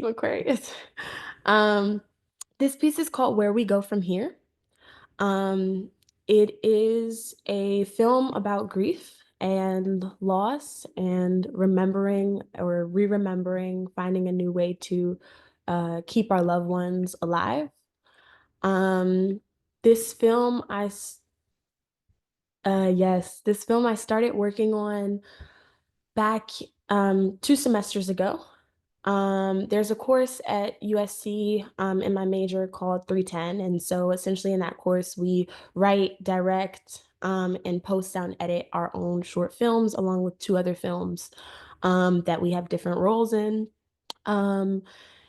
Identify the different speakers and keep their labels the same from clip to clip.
Speaker 1: Aquarius. Um, this piece is called Where We Go From Here. Um, it is a film about grief and loss and remembering or re-remembering, finding a new way to keep our loved ones alive. Um, this film yes, this film I started working on back 2 semesters ago. There's a course at USC in my major called 310. And so essentially in that course, we write, direct, and post sound edit our own short films along with two other films that we have different roles in. Um,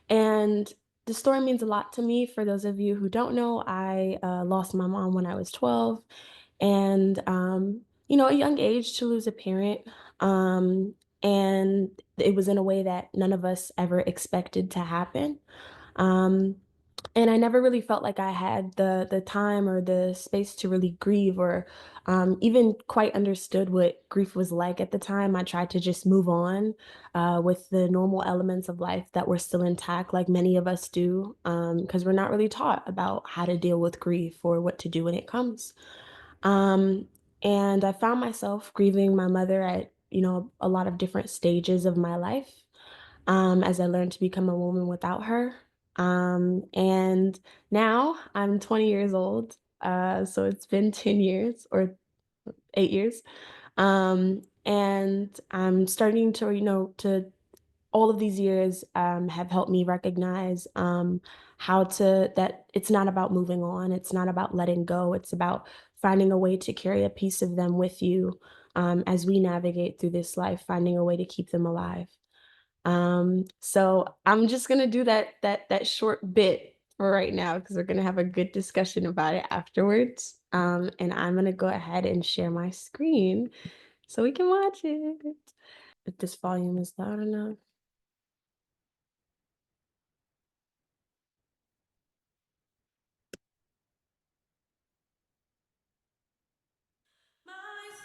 Speaker 1: and the story means a lot to me. For those of you who don't know, I lost my mom when I was 12, and a young age to lose a parent. Um, and it was in a way that none of us ever expected to happen. Um, and I never really felt like I had the time or the space to really grieve or even quite understood what grief was like at the time. I tried to just move on with the normal elements of life that were still intact, like many of us do, because we're not really taught about how to deal with grief or what to do when it comes. Um, and I found myself grieving my mother at, a lot of different stages of my life as I learned to become a woman without her. And now I'm 20 years old. So it's been 10 years or 8 years. And I'm starting to, to all of these years have helped me recognize that it's not about moving on, it's not about letting go, it's about finding a way to carry a piece of them with you as we navigate through this life, finding a way to keep them alive. So I'm just gonna do that short bit for right now because we're gonna have a good discussion about it afterwards. And I'm gonna go ahead and share my screen so we can watch it. If this volume is loud enough.
Speaker 2: My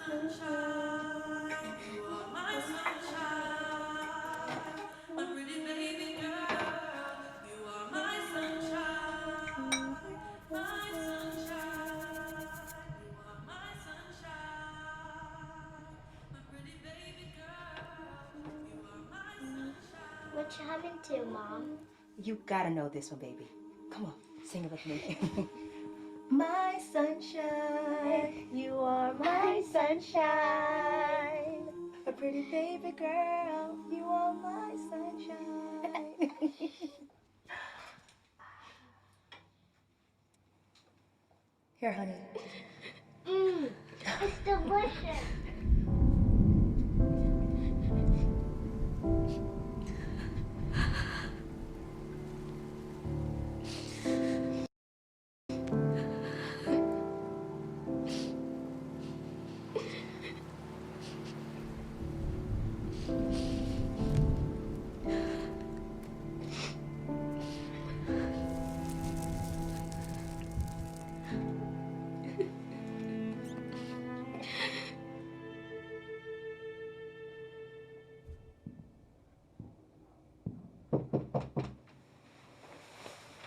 Speaker 2: sunshine, you are my sunshine, my pretty baby girl. You are my sunshine, my sunshine. You are my sunshine, my pretty baby girl. You are my sunshine.
Speaker 3: What you having to, Mom?
Speaker 4: You gotta know this one, baby. Come on, sing it with me. My sunshine, you are my sunshine. A pretty baby girl, you are my sunshine. Here, honey.
Speaker 3: Mmm, it's delicious.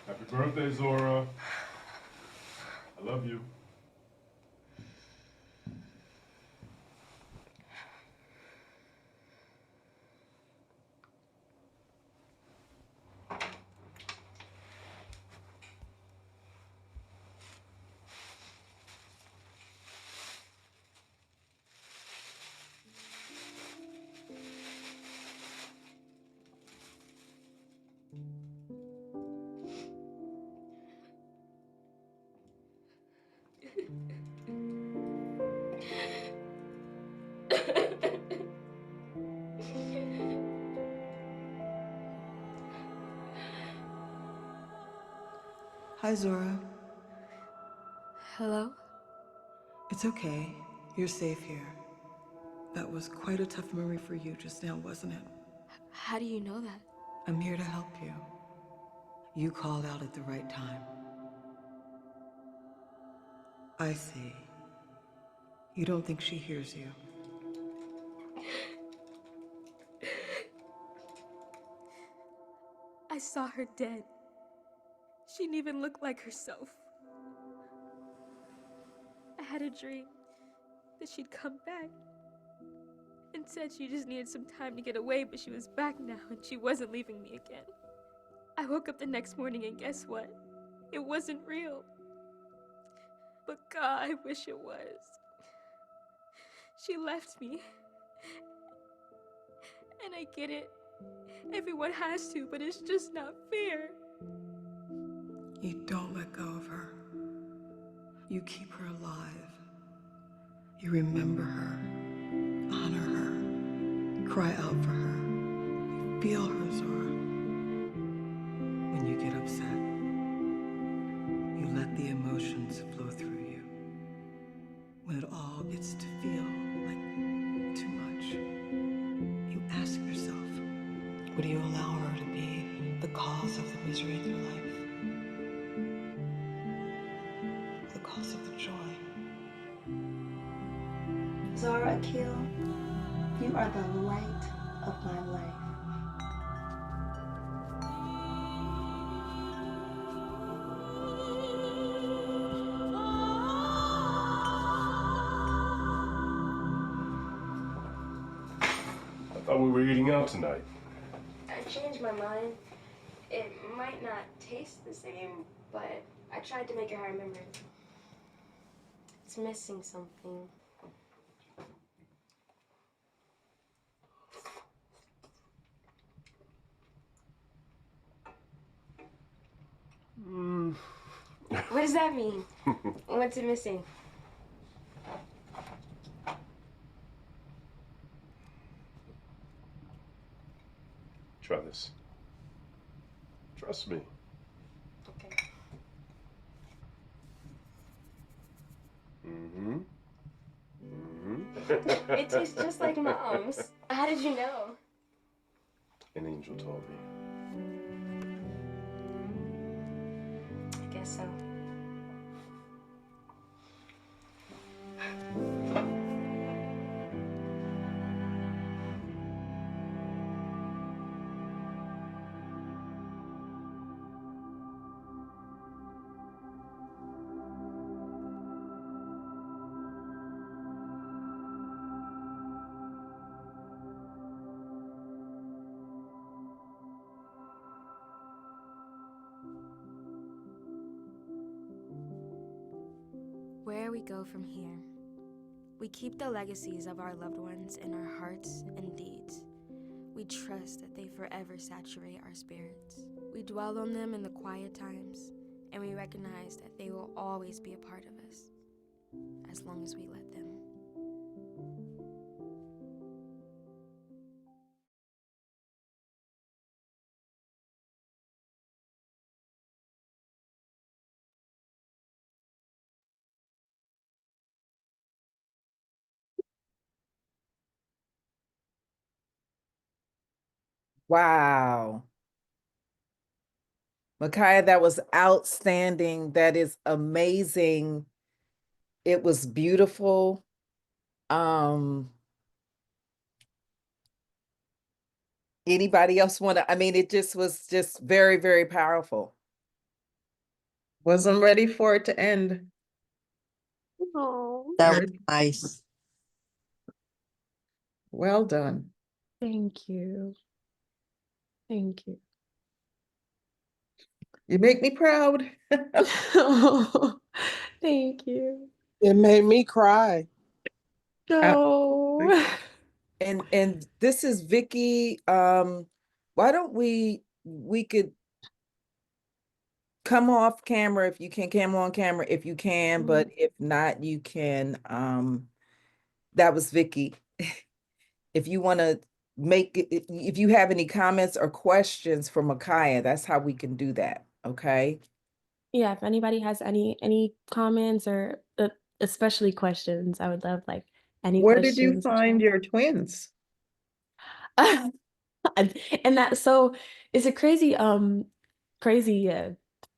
Speaker 5: Happy birthday, Zora. I love you.
Speaker 6: Hi, Zora.
Speaker 7: Hello?
Speaker 6: It's okay. You're safe here. That was quite a tough memory for you just now, wasn't it?
Speaker 7: How do you know that?
Speaker 6: I'm here to help you. You called out at the right time. I see. You don't think she hears you.
Speaker 7: I I saw her dead. She didn't even look like herself. I had a dream that she'd come back and said she just needed some time to get away, but she was back now and she wasn't leaving me again. I woke up the next morning and guess what? It wasn't real. But God, I wish it was. She left me. And I get it. Everyone has to, but it's just not fair.
Speaker 6: You don't let go of her. You keep her alive. You remember her, honor her, cry out for her. You feel her, Zora. When you get upset, you let the emotions flow through you. When it all gets to feel like too much, you ask yourself, would you allow her to be the cause of the misery in your life? The cause of the joy?
Speaker 4: Zara Akil, you are the light of my life.
Speaker 5: I thought we were eating out tonight.
Speaker 7: I changed my mind. It might not taste the same, but I tried to make it how I remembered. It's missing something. What does that mean? What's it missing?
Speaker 5: Try this. Trust me.
Speaker 7: Okay.
Speaker 5: Mm-hmm. Mm-hmm.
Speaker 7: It tastes just like Mom's. How did you know?
Speaker 5: An angel told me.
Speaker 7: I guess so. Where we go from here, we keep the legacies of our loved ones in our hearts and deeds. We trust that they forever saturate our spirits. We dwell on them in the quiet times, and we recognize that they will always be a part of us, as long as we let them.
Speaker 8: Wow. Mikayah, that was outstanding. That is amazing. It was beautiful. Anybody else want to? I mean, it just was just very, very powerful.
Speaker 9: Wasn't ready for it to end.
Speaker 1: Oh,
Speaker 10: That was
Speaker 9: Very
Speaker 10: nice.
Speaker 9: well done.
Speaker 1: thank you. Thank you.
Speaker 9: You make me proud.
Speaker 1: Oh, thank you.
Speaker 10: It made me cry.
Speaker 1: No.
Speaker 8: And this is Vicky. Why don't we could come off camera if you can, come on camera if you can, but if not, you can that was Vicky. If you want to if you have any comments or questions for Mikayah, that's how we can do that. Okay.
Speaker 1: Yeah, if anybody has any comments or especially questions, I would love like any
Speaker 9: Where did you
Speaker 1: questions to
Speaker 9: find
Speaker 1: chat.
Speaker 9: your twins?
Speaker 1: And that so it's a crazy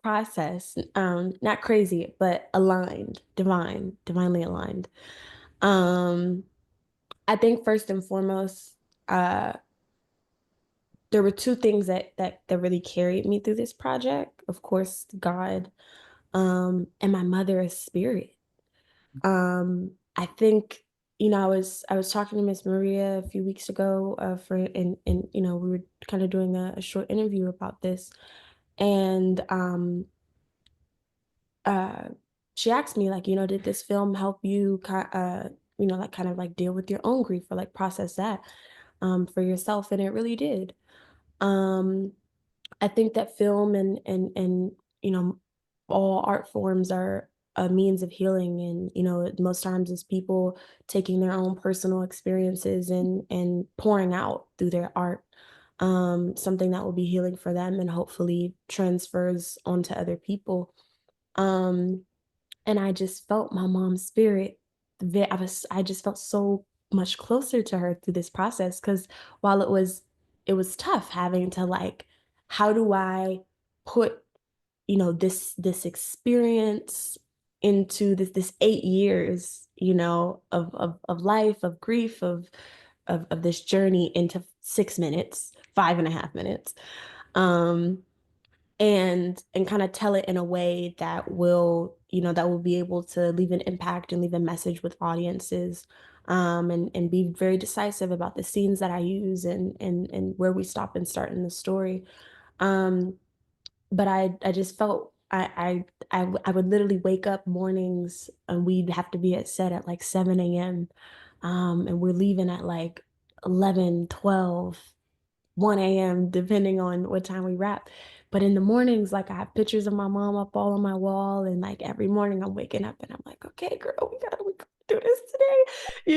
Speaker 1: process. Not crazy, but aligned, divinely aligned. Um I think first and foremost, uh there were two things that really carried me through this project. Of course, God, and my mother as spirit. I think, I was talking to Miss Maria a few weeks ago, for and we were kind of doing a short interview about this, and uh she asked me, like, did this film help you like kind of like deal with your own grief or like process that for yourself? And it really did. Um I think that film and you know all art forms are a means of healing, and most times it's people taking their own personal experiences and pouring out through their art, something that will be healing for them and hopefully transfers onto other people. um and I just felt my mom's spirit. I just felt so much closer to her through this process, because while it was tough having to, like, how do I put, this experience into this 8 years, of life, of grief, of this journey into 6 minutes, 5.5 minutes. Um and kind of tell it in a way that will be able to leave an impact and leave a message with audiences, and be very decisive about the scenes that I use, and where we stop and start in the story. um but I just felt I would literally wake up mornings and we'd have to be at set at like 7 a.m. And we're leaving at like 11, 12, 1 a.m., depending on what time we wrap. But in the mornings, like, I have pictures of my mom up all on my wall, and like every morning I'm waking up and I'm like, okay, girl, we gotta do this today,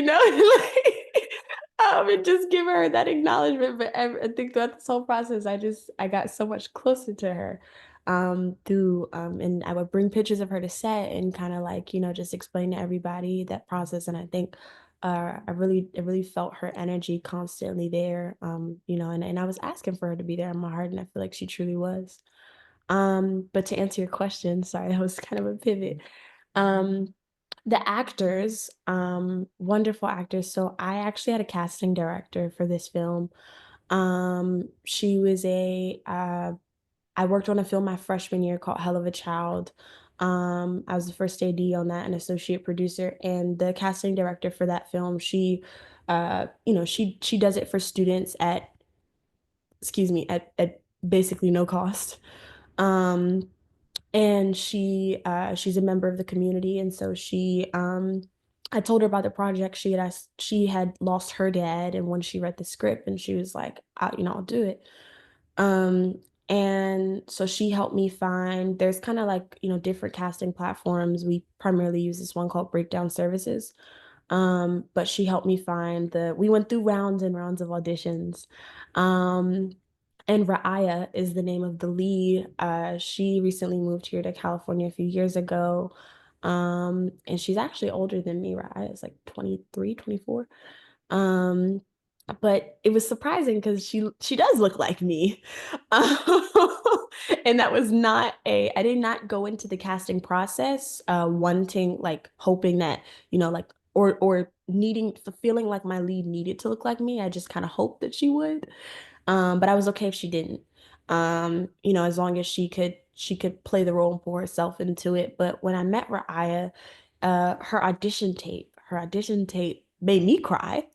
Speaker 1: like, and just give her that acknowledgement. But I think throughout this whole process, I got so much closer to her, through and I would bring pictures of her to set and kind of like, just explain to everybody that process. And I think I really felt her energy constantly there, and I was asking for her to be there in my heart, and I feel like she truly was. But to answer your question, sorry, that was kind of a pivot. Um, the actors, wonderful actors. So I actually had a casting director for this film. She was I worked on a film my freshman year called Hell of a Child. I was the first AD on that, and associate producer, and the casting director for that film. She does it for students at, excuse me, at basically no cost. Um, and she's a member of the community, and so I told her about the project. She had lost her dad, and when she read the script, and she was like, I'll do it. Um, and so she helped me find, there's kind of like, different casting platforms. We primarily use this one called Breakdown Services. But she helped me find we went through rounds and rounds of auditions. Um, and Ra'aya is the name of the lead. She recently moved here to California a few years ago. And she's actually older than me. Ra'aya is like 23, 24. Um, but it was surprising because she does look like me. Um, and that was not I did not go into the casting process wanting, like, hoping that, like, or needing, feeling like my lead needed to look like me. I just kind of hoped that she would. But I was okay if she didn't. As long as she could play the role and pour herself into it. But when I met Ra'aya, her audition tape made me cry.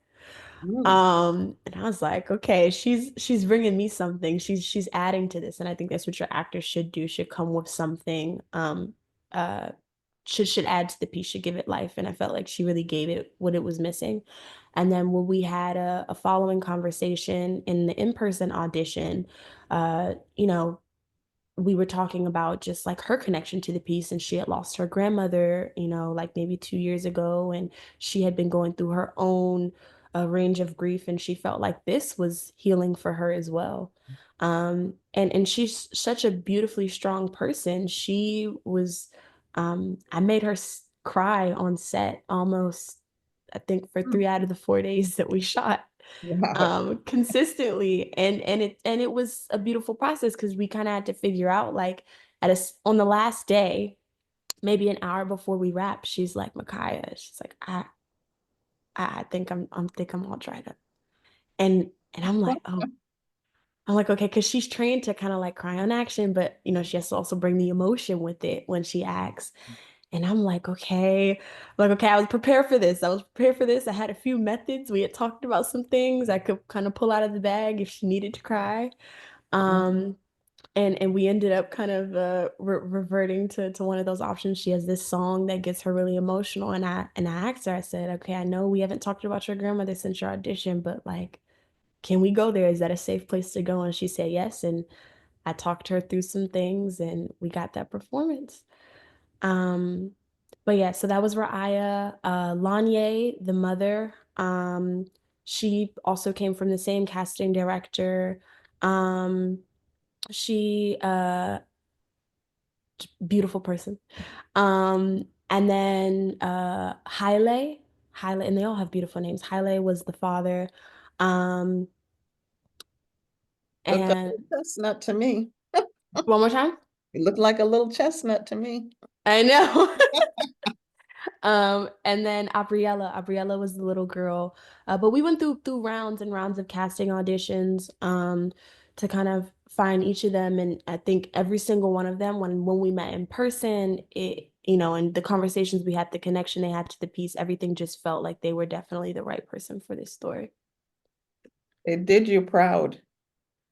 Speaker 9: Mm.
Speaker 1: And I was like, okay, she's bringing me something. She's adding to this, and I think that's what your actor should do. Should come with something. Uh, should add to the piece. Should give it life. And I felt like she really gave it what it was missing. And then when we had a following conversation in the in-person audition, you know, we were talking about just like her connection to the piece, and she had lost her grandmother, like maybe 2 years ago, and she had been going through her own range of grief, and she felt like this was healing for her as well. And she's such a beautifully strong person. I made her cry on set almost, I think, for 3 out of the 4 days that we shot,
Speaker 9: Wow.
Speaker 1: consistently. And it was a beautiful process because we kind of had to figure out, like, on the last day, maybe an hour before we wrap, she's like, Mikayah, she's like, I think I'm all dried up. And I'm like, oh, I'm like, okay, because she's trained to kind of like cry on action, but she has to also bring the emotion with it when she acts. And I'm like, okay, I was prepared for this. I was prepared for this. I had a few methods. We had talked about some things I could kind of pull out of the bag if she needed to cry. Um, and we ended up kind of reverting to one of those options. She has this song that gets her really emotional, and I asked her. I said, "Okay, I know we haven't talked about your grandmother since your audition, but like, can we go there? Is that a safe place to go?" And she said yes, and I talked her through some things, and we got that performance. Um, but yeah, so that was Raya. Lanye, the mother, she also came from the same casting director. Um, she beautiful person. And then Haile, and they all have beautiful names. Haile was the father. Um,
Speaker 8: Looked like
Speaker 1: and
Speaker 8: a chestnut to me.
Speaker 1: one more time.
Speaker 8: It looked like a little chestnut to me.
Speaker 1: I know. And then Abriella was the little girl. But we went through rounds and rounds of casting auditions, to kind of find each of them. And I think every single one of them, when we met in person, and the conversations we had, the connection they had to the piece, everything just felt like they were definitely the right person for this story.
Speaker 8: It did you proud.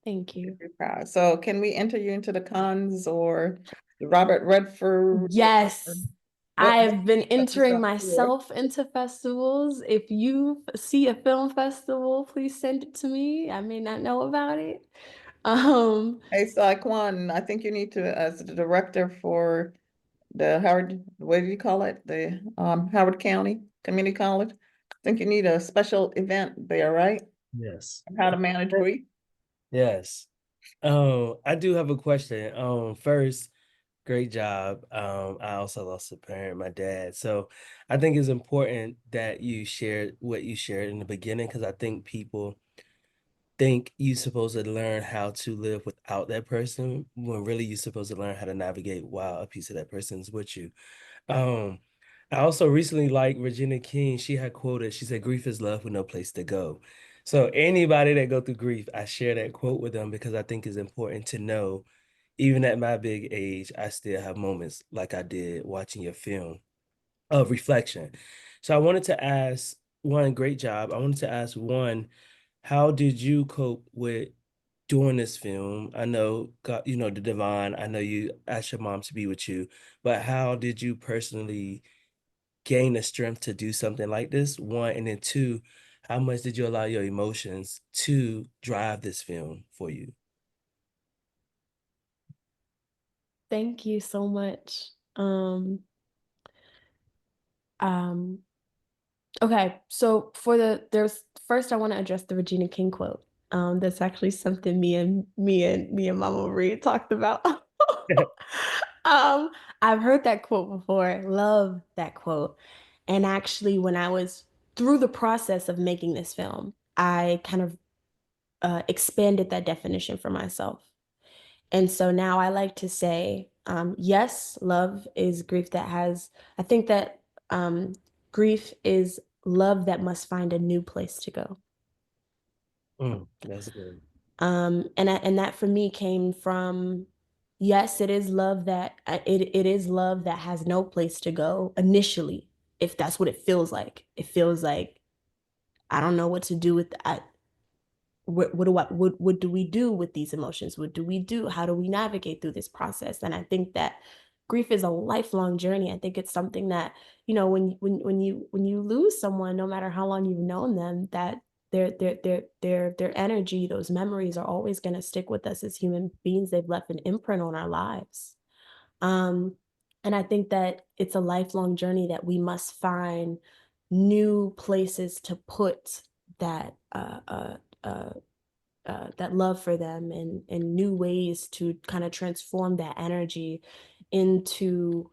Speaker 1: Thank you.
Speaker 8: You're proud. So can we enter you into the cons or the Robert Redford? Or
Speaker 1: Yes.
Speaker 8: what
Speaker 1: I've been
Speaker 8: what is
Speaker 1: entering
Speaker 8: up for?
Speaker 1: myself into festivals. If you see a film festival, please send it to me. I may not know about it. Um,
Speaker 8: Hey, Saquon, I think you need to, as the director for the Howard, what do you call it? The Howard County Community College. I think you need a special event there, right?
Speaker 11: Yes.
Speaker 8: How to manage grief.
Speaker 11: Yes. I do have a question. First, great job. I also lost a parent, my dad. So I think it's important that you shared what you shared in the beginning because I think people think you're supposed to learn how to live without that person when really you're supposed to learn how to navigate while a piece of that person's with you. Um, I also recently like Regina King. She had quoted, she said, grief is love with no place to go. So anybody that go through grief, I share that quote with them because I think it's important to know, even at my big age, I still have moments like I did watching your film of reflection. So I wanted to ask one, great job. I wanted to ask one, how did you cope with doing this film? I know, God, the divine, I know you asked your mom to be with you, but how did you personally gain the strength to do something like this? One, and then two, how much did you allow your emotions to drive this film for you?
Speaker 1: Thank you so much. Um, okay, so there's first I want to address the Regina King quote. That's actually something me and Mama Maria talked about. Um, I've heard that quote before, love that quote. And actually, when I was through the process of making this film, I kind of expanded that definition for myself. And so now I like to say, yes, love is grief that has, I think that grief is love that must find a new place to go.
Speaker 11: That's good.
Speaker 1: And that for me came from, yes, it is love it is love that has no place to go initially, if that's what it feels like. It feels like I don't know what to do with that. What do we do with these emotions? What do we do? How do we navigate through this process? And I think that grief is a lifelong journey. I think it's something that, when you lose someone, no matter how long you've known them, that their energy, those memories are always going to stick with us as human beings. They've left an imprint on our lives. Um, and I think that it's a lifelong journey that we must find new places to put that uh, that love for them, and new ways to kind of transform that energy into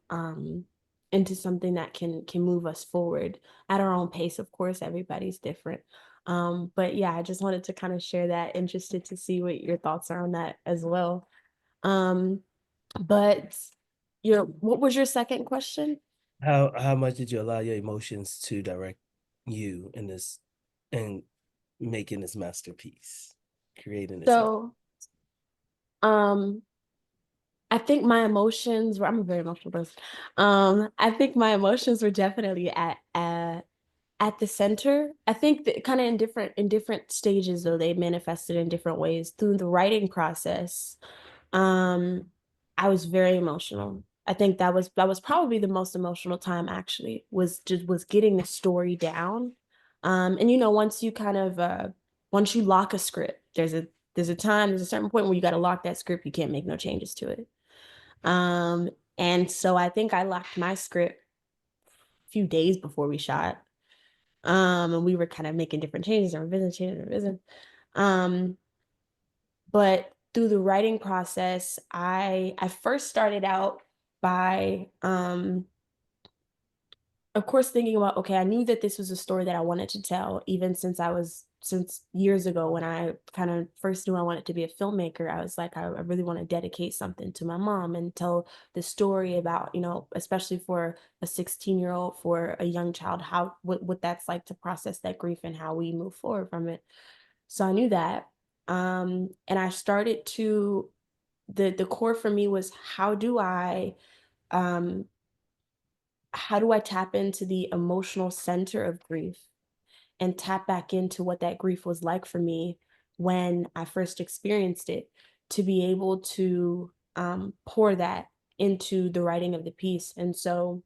Speaker 1: into something that can move us forward at our own pace. Of course, everybody's different. But yeah, I just wanted to kind of share that. Interested to see what your thoughts are on that as well. Um, but what was your second question?
Speaker 11: How much did you allow your emotions to direct you in this and making this masterpiece, creating this?
Speaker 1: So Um, I think my emotions were, I'm a very emotional person. I think my emotions were definitely at the center. I think that kind of in different stages though, they manifested in different ways. Through the writing process, um, I was very emotional. I think that was probably the most emotional time actually, was getting the story down. And once you kind of once you lock a script, there's a certain point where you got to lock that script. You can't make no changes to it. Um, and so I think I locked my script a few days before we shot. And we were kind of making different changes and revisions, changes and revisions. Um, but through the writing process, I first started out by of course thinking about, okay, I knew that this was a story that I wanted to tell even since years ago when I kind of first knew I wanted to be a filmmaker. I was like, I really want to dedicate something to my mom and tell the story about, especially for a 16-year-old, for a young child, how what that's like to process that grief and how we move forward from it. So I knew that. And I started to the core for me was um how do I tap into the emotional center of grief and tap back into what that grief was like for me when I first experienced it, to be able to pour that into the writing of the piece. And so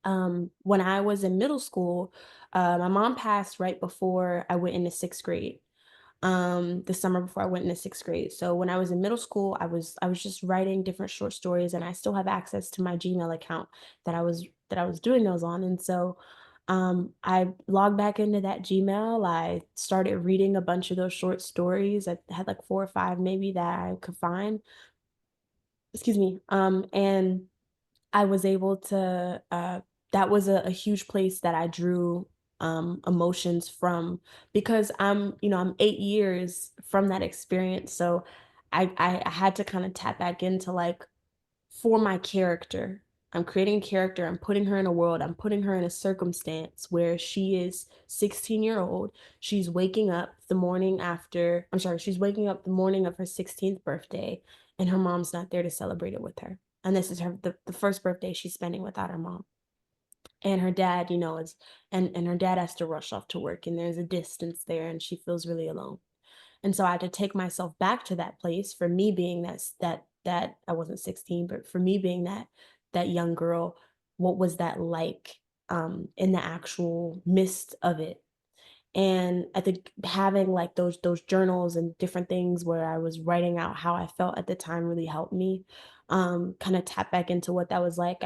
Speaker 1: when I was in middle school, my mom passed right before I went into sixth grade, the summer before I went into sixth grade. So when I was in middle school, I was just writing different short stories, and I still have access to my Gmail account that I was doing those on. And so I logged back into that Gmail. I started reading a bunch of those short stories. I had like four or five maybe that I could find. Excuse me. And I was able to that was a huge place that I drew emotions from, because I'm 8 years from that experience. So I had to kind of tap back into, like, for my character. I'm creating a character, I'm putting her in a world, I'm putting her in a circumstance where she is 16-year-old. She's waking up the morning after, I'm sorry, she's waking up the morning of her 16th birthday, and her mom's not there to celebrate it with her. And this is the first birthday she's spending without her mom. And her dad, is and her dad has to rush off to work, and there's a distance there, and she feels really alone. And so I had to take myself back to that place, for me being that I wasn't 16, but for me being that young girl, what was that like in the actual midst of it? And I think having like those journals and different things where I was writing out how I felt at the time really helped me kind of tap back into what that was like.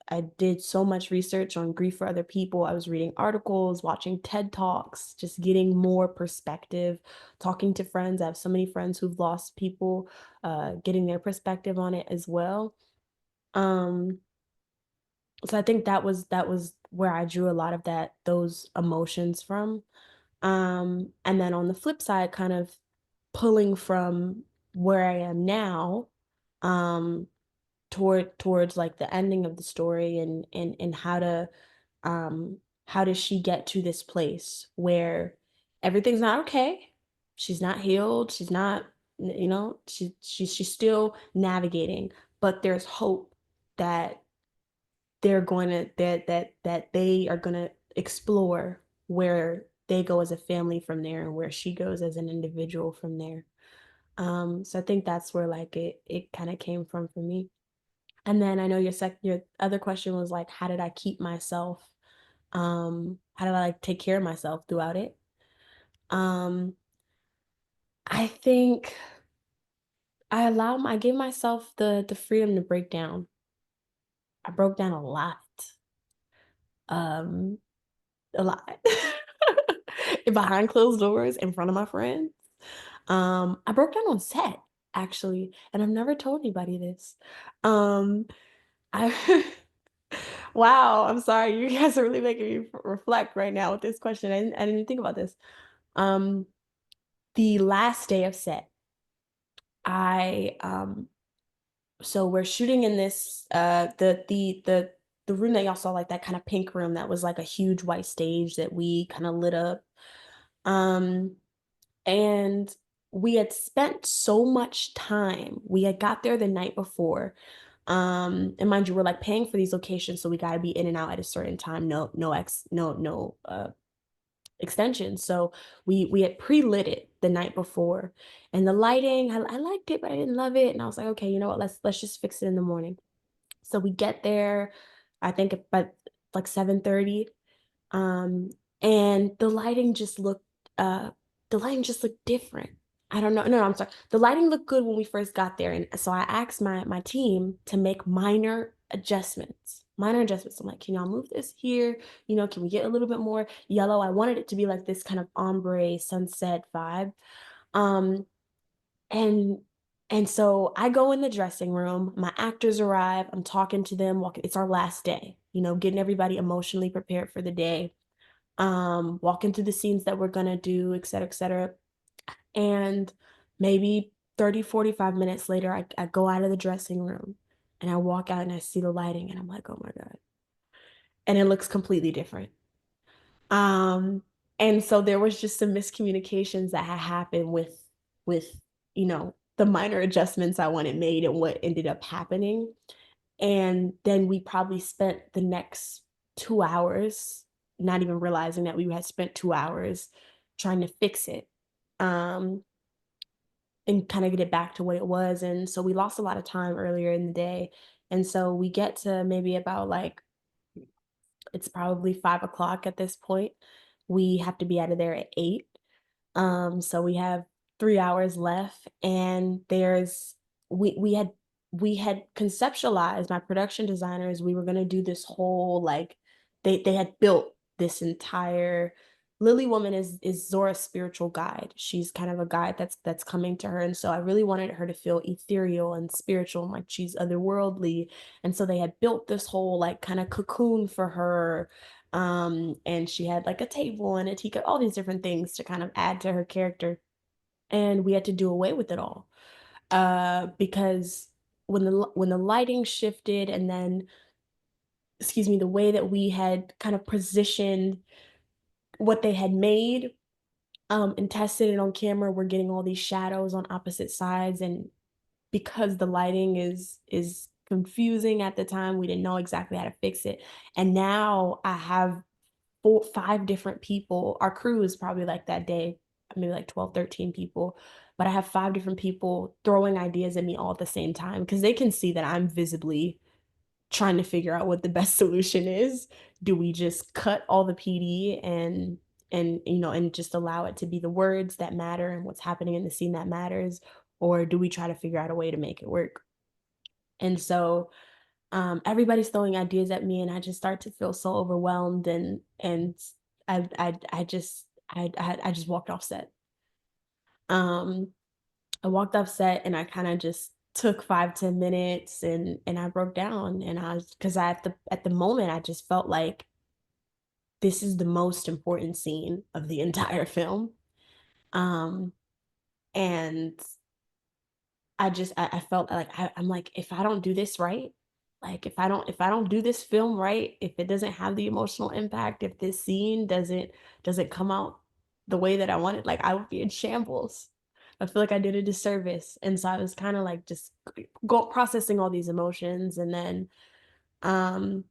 Speaker 1: I did so much research on grief for other people. I was reading articles, watching TED Talks, just getting more perspective, talking to friends. I have so many friends who've lost people, getting their perspective on it as well. Um, so I think that was where I drew a lot of those emotions from. And then on the flip side, kind of pulling from where I am now, um, towards like the ending of the story, and how does she get to this place where everything's not okay? She's not healed. She's not, she's still navigating, but there's hope that that they are gonna explore where they go as a family from there, and where she goes as an individual from there. So I think that's where like it kind of came from for me. And then I know your other question was like, how did I keep myself? How did I like take care of myself throughout it? Um, I think I gave myself the freedom to break down. I broke down a lot. Um, a lot. Behind closed doors in front of my friends. I broke down on set, actually, and I've never told anybody this. Um, I Wow, I'm sorry. You guys are really making me reflect right now with this question. I didn't even think about this. Um, the last day of set, I so we're shooting in this the room that y'all saw, like that kind of pink room that was like a huge white stage that we kind of lit up. Um, and we had spent so much time. We had got there the night before. And mind you, we're like paying for these locations, so we got to be in and out at a certain time. No extensions. So we had pre-lit it the night before, and the lighting, I liked it, but I didn't love it. And I was like, okay, you know what? Let's just fix it in the morning. So we get there, I think by like 7:30. Um, and uh the lighting just looked different. I don't know. No, I'm sorry. The lighting looked good when we first got there. And so I asked my team to make minor adjustments. Minor adjustments. I'm like, can y'all move this here? Can we get a little bit more yellow? I wanted it to be like this kind of ombre sunset vibe. Um, and and so I go in the dressing room, my actors arrive, I'm talking to them, walking, it's our last day, getting everybody emotionally prepared for the day, walking through the scenes that we're gonna do, et cetera, et cetera. And maybe 30, 45 minutes later, I go out of the dressing room and I walk out and I see the lighting and I'm like, oh my God. And it looks completely different. Um, and so there was just some miscommunications that had happened with, the minor adjustments I wanted made and what ended up happening. And then we probably spent the next 2 hours not even realizing that we had spent 2 hours trying to fix it. Um, and kind of get it back to what it was. And so we lost a lot of time earlier in the day. And so we get to maybe about like it's probably 5 o'clock at this point. We have to be out of there at 8. So we have 3 hours left, and we had we had conceptualized, my production designers, we were gonna do this whole like they had built this entire Lily Woman is Zora's spiritual guide. She's kind of a guide that's coming to her. And so I really wanted her to feel ethereal and spiritual, and like she's otherworldly. And so they had built this whole like kind of cocoon for her, and she had like a table and a teacup, all these different things to kind of add to her character. And we had to do away with it all. Because when the lighting shifted, and then, excuse me, the way that we had kind of positioned what they had made, and tested it on camera, we're getting all these shadows on opposite sides. And because the lighting is confusing at the time, we didn't know exactly how to fix it. And now I have 5 different people. Our crew is probably like that day, maybe like 12, 13 people. But I have 5 different people throwing ideas at me all at the same time because they can see that I'm visibly trying to figure out what the best solution is. Do we just cut all the PD and just allow it to be the words that matter and what's happening in the scene that matters? Or do we try to figure out a way to make it work? And so everybody's throwing ideas at me, and I just start to feel so overwhelmed, and I just walked off set. Um, I walked off set and I kind of just took 5, 10 minutes, and I broke down, and I was because I at the moment I just felt like this is the most important scene of the entire film. Um, and I felt like I'm like, if I don't do this right, like if I don't do this film right, if it doesn't have the emotional impact, if this scene doesn't come out the way that I wanted, like I would be in shambles. I feel like I did a disservice. And so I was kind of like just processing all these emotions. And then um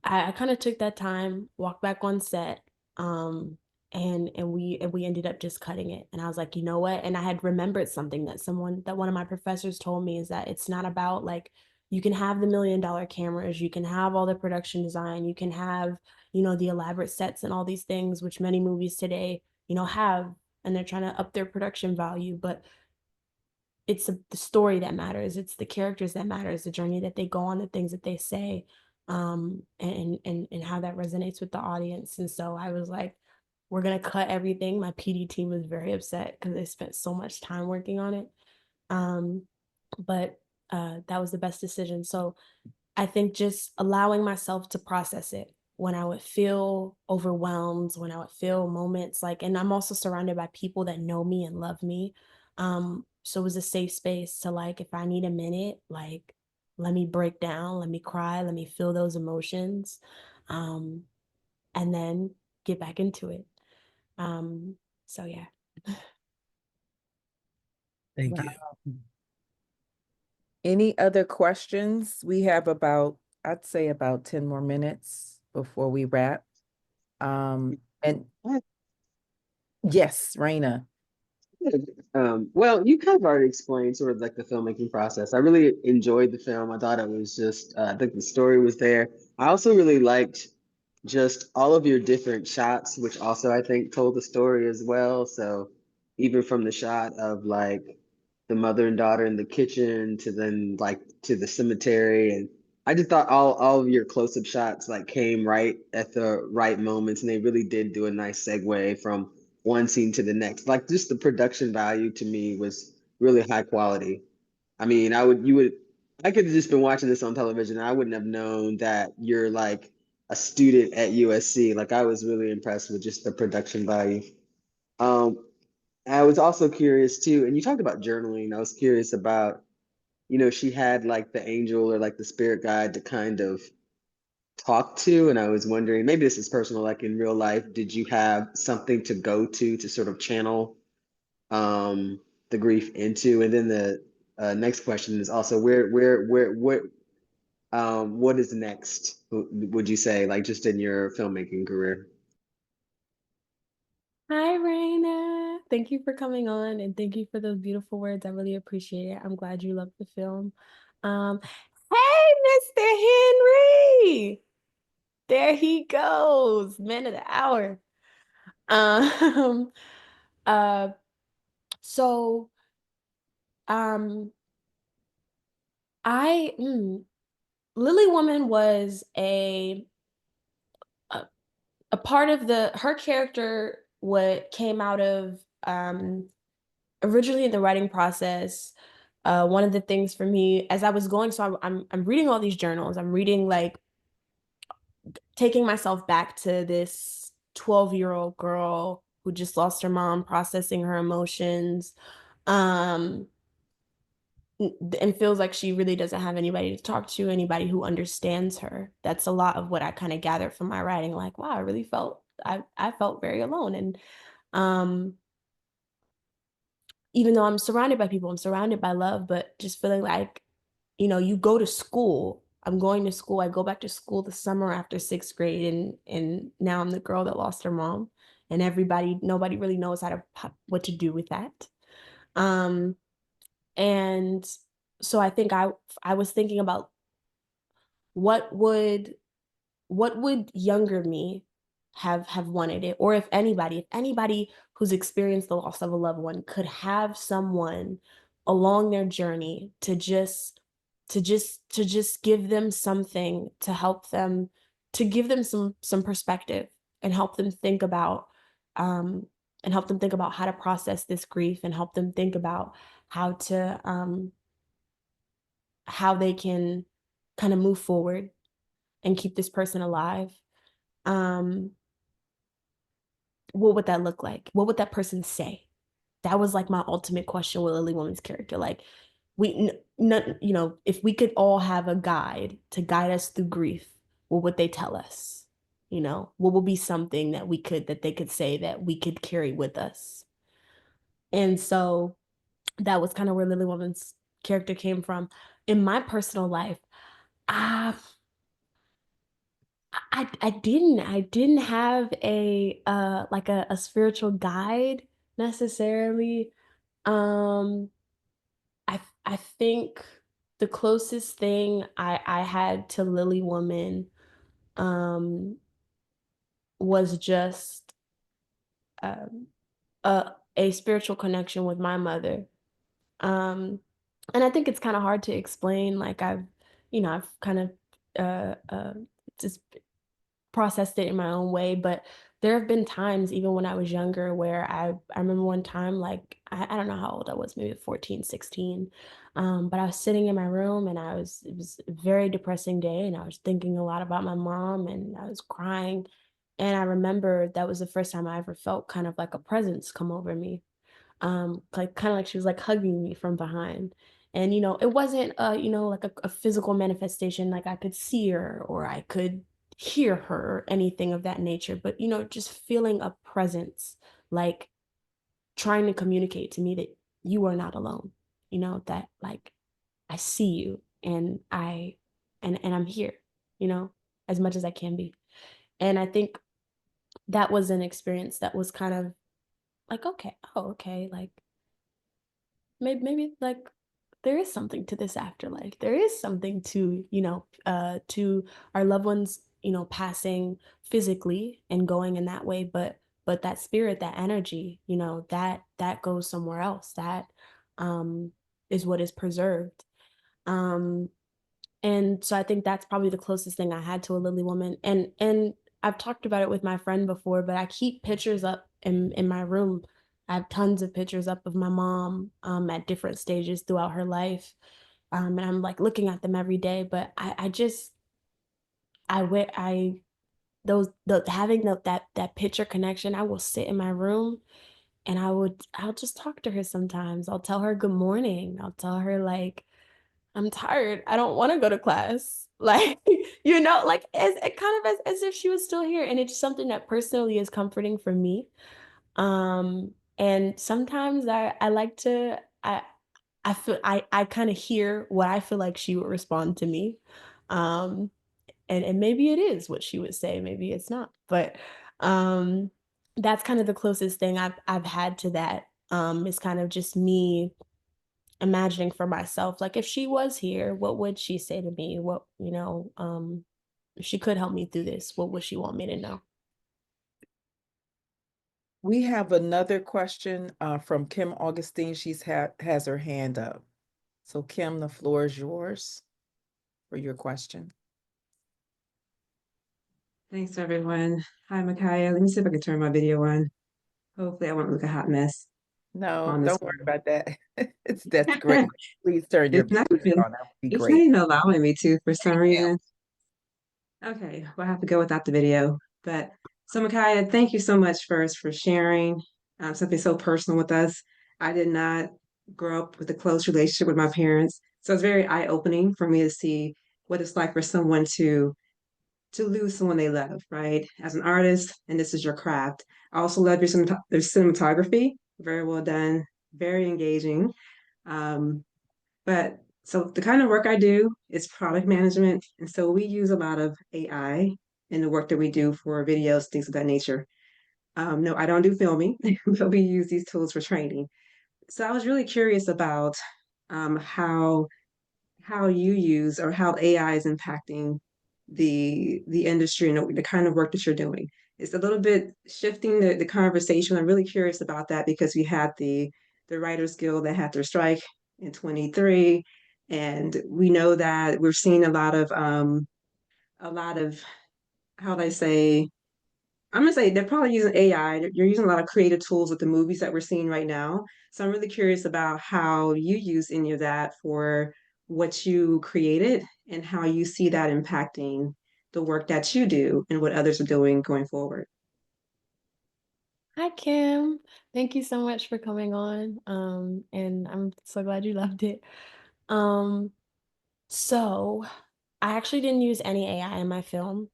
Speaker 1: I kind of took that time, walked back on set, and we ended up just cutting it. And I was like, you know what? And I had remembered something that one of my professors told me, is that it's not about like you can have the $1 million cameras, you can have all the production design, you can have, the elaborate sets and all these things, which many movies today, have, and they're trying to up their production value. But the story that matters. It's the characters that matters, the journey that they go on, the things that they say, and how that resonates with the audience. And so I was like, we're gonna cut everything. My PD team was very upset because they spent so much time working on it. Um, but that was the best decision. So I think just allowing myself to process it when I would feel overwhelmed, when I would feel moments like, and I'm also surrounded by people that know me and love me. So it was a safe space to like, if I need a minute, like, let me break down, let me cry, let me feel those emotions, um, and then get back into it. Um, so yeah.
Speaker 11: Thank
Speaker 9: Wow.
Speaker 11: you.
Speaker 8: Any other questions? We have about, I'd say about 10 more minutes before we wrap. And yes, Raina.
Speaker 12: Well, you kind of already explained sort of like the filmmaking process. I really enjoyed the film. I thought it was just, I think the story was there. I also really liked just all of your different shots, which also I think told the story as well. So even from the shot of like the mother and daughter in the kitchen to then like to the cemetery, and I just thought all of your close-up shots like came right at the right moments, and they really did do a nice segue from one scene to the next. Like just the production value to me was really high quality. I mean, I could have just been watching this on television. I wouldn't have known that you're like a student at USC. Like I was really impressed with just the production value. Um, I was also curious too, and you talked about journaling. I was curious about, she had like the angel or like the spirit guide to kind of talk to, and I was wondering, maybe this is personal, like in real life, did you have something to go to sort of channel the grief into? And then the next question is also what is next, would you say, like just in your filmmaking career?
Speaker 1: Hi, Raina. Thank you for coming on and thank you for those beautiful words. I really appreciate it. I'm glad you loved the film. Um, hey, Mr. Henry. There he goes, man of the hour. Um, uh, so um I Lily Woman was a, a part of her character what came out of originally in the writing process. One of the things for me as I was going, so I'm reading all these journals. I'm reading like taking myself back to this 12-year-old girl who just lost her mom, processing her emotions, um, and feels like she really doesn't have anybody to talk to, anybody who understands her. That's a lot of what I kind of gathered from my writing. Like, wow, I felt very alone. And um, even though I'm surrounded by people, I'm surrounded by love, but just feeling like, you go to school. I'm going to school. I go back to school the summer after sixth grade, and now I'm the girl that lost her mom, and nobody really knows what to do with that. Um, and so I think I was thinking about what would what would younger me have wanted it, or if anybody who's experienced the loss of a loved one could have someone along their journey to just give them something to help them, to give them some perspective and help them think about um how to process this grief, and help them think about how to how they can kind of move forward and keep this person alive. um what would that look like? What would that person say? That was like my ultimate question with Lily Woman's character. Like, if we could all have a guide to guide us through grief, what would they tell us? What would be something that they could say that we could carry with us? And so that was kind of where Lily Woman's character came from. In my personal life, uh, I didn't have a spiritual guide necessarily. Um, I think the closest thing I had to Lily Woman um was just um a spiritual connection with my mother. Um, and I think it's kind of hard to explain. Like I've kind of just processed it in my own way, but there have been times even when I was younger where I remember one time, like I don't know how old I was, maybe 14, 16. But I was sitting in my room and it was a very depressing day, and I was thinking a lot about my mom and I was crying. And I remember that was the first time I ever felt kind of like a presence come over me. Like kind of like she was like hugging me from behind. And it wasn't like a physical manifestation, like I could see her or I could hear her or anything of that nature, but just feeling a presence, like trying to communicate to me that you are not alone, that like I see you and I'm here, as much as I can be. And I think that was an experience that was kind of like, okay, oh, okay, like maybe like there is something to this afterlife. There is something to, to our loved ones, passing physically and going in that way, but that spirit, that energy, that goes somewhere else. That um is what is preserved. Um and so I think that's probably the closest thing I had to a lily woman. And I've talked about it with my friend before, but I keep pictures up in my room. I have tons of pictures up of my mom at different stages throughout her life. And I'm like looking at them every day, but I just I those the having that picture connection, I will sit in my room and I'll just talk to her sometimes. I'll tell her good morning. I'll tell her like I'm tired. I don't want to go to class. Like, like as it kind of as if she was still here. And it's something that personally is comforting for me. And sometimes I like to I feel I kind of hear what I feel like she would respond to me. Um, and maybe it is what she would say, maybe it's not. But um that's kind of the closest thing I've had to that. Is kind of just me imagining for myself, like if she was here, what would she say to me? What, if she could help me through this, what would she want me to know?
Speaker 8: We have another question from Kim Augustine. Has her hand up. So Kim, the floor is yours for your question.
Speaker 13: Thanks, everyone. Hi, Mikayah. Let me see if I can turn my video on. Hopefully, I won't look a hot mess
Speaker 8: No,
Speaker 13: on this
Speaker 8: don't worry
Speaker 13: one.
Speaker 8: about that. That's great. Please turn your
Speaker 13: It's not
Speaker 8: video
Speaker 13: even,
Speaker 8: on. That would be
Speaker 13: it's not
Speaker 8: great.
Speaker 13: even allowing me to for some
Speaker 8: Yeah.
Speaker 13: reason. Okay, well, I have to go without the video. But so, Mikayah, thank you so much first for sharing something so personal with us. I did not grow up with a close relationship with my parents, so it's very eye-opening for me to see what it's like for someone to lose someone they love, right? As an artist, and this is your craft. I also love your cinematography, very well done, very engaging. Um, but so the kind of work I do is product management, and so we use a lot of AI in the work that we do for videos, things of that nature. No, I don't do filming, but we use these tools for training. So I was really curious about how you use or how AI is impacting the industry and the kind of work that you're doing. It's a little bit shifting the conversation. I'm really curious about that because we had the Writers Guild that had their strike in 23, and we know that we're seeing a lot of how do I say I'm gonna say they're probably using AI. You're using a lot of creative tools with the movies that we're seeing right now. So I'm really curious about how you use any of that for what you created and how you see that impacting the work that you do and what others are doing going forward.
Speaker 1: Hi, Kim. Thank you so much for coming on. And I'm so glad you loved it. Um, so I actually didn't use any AI in my film.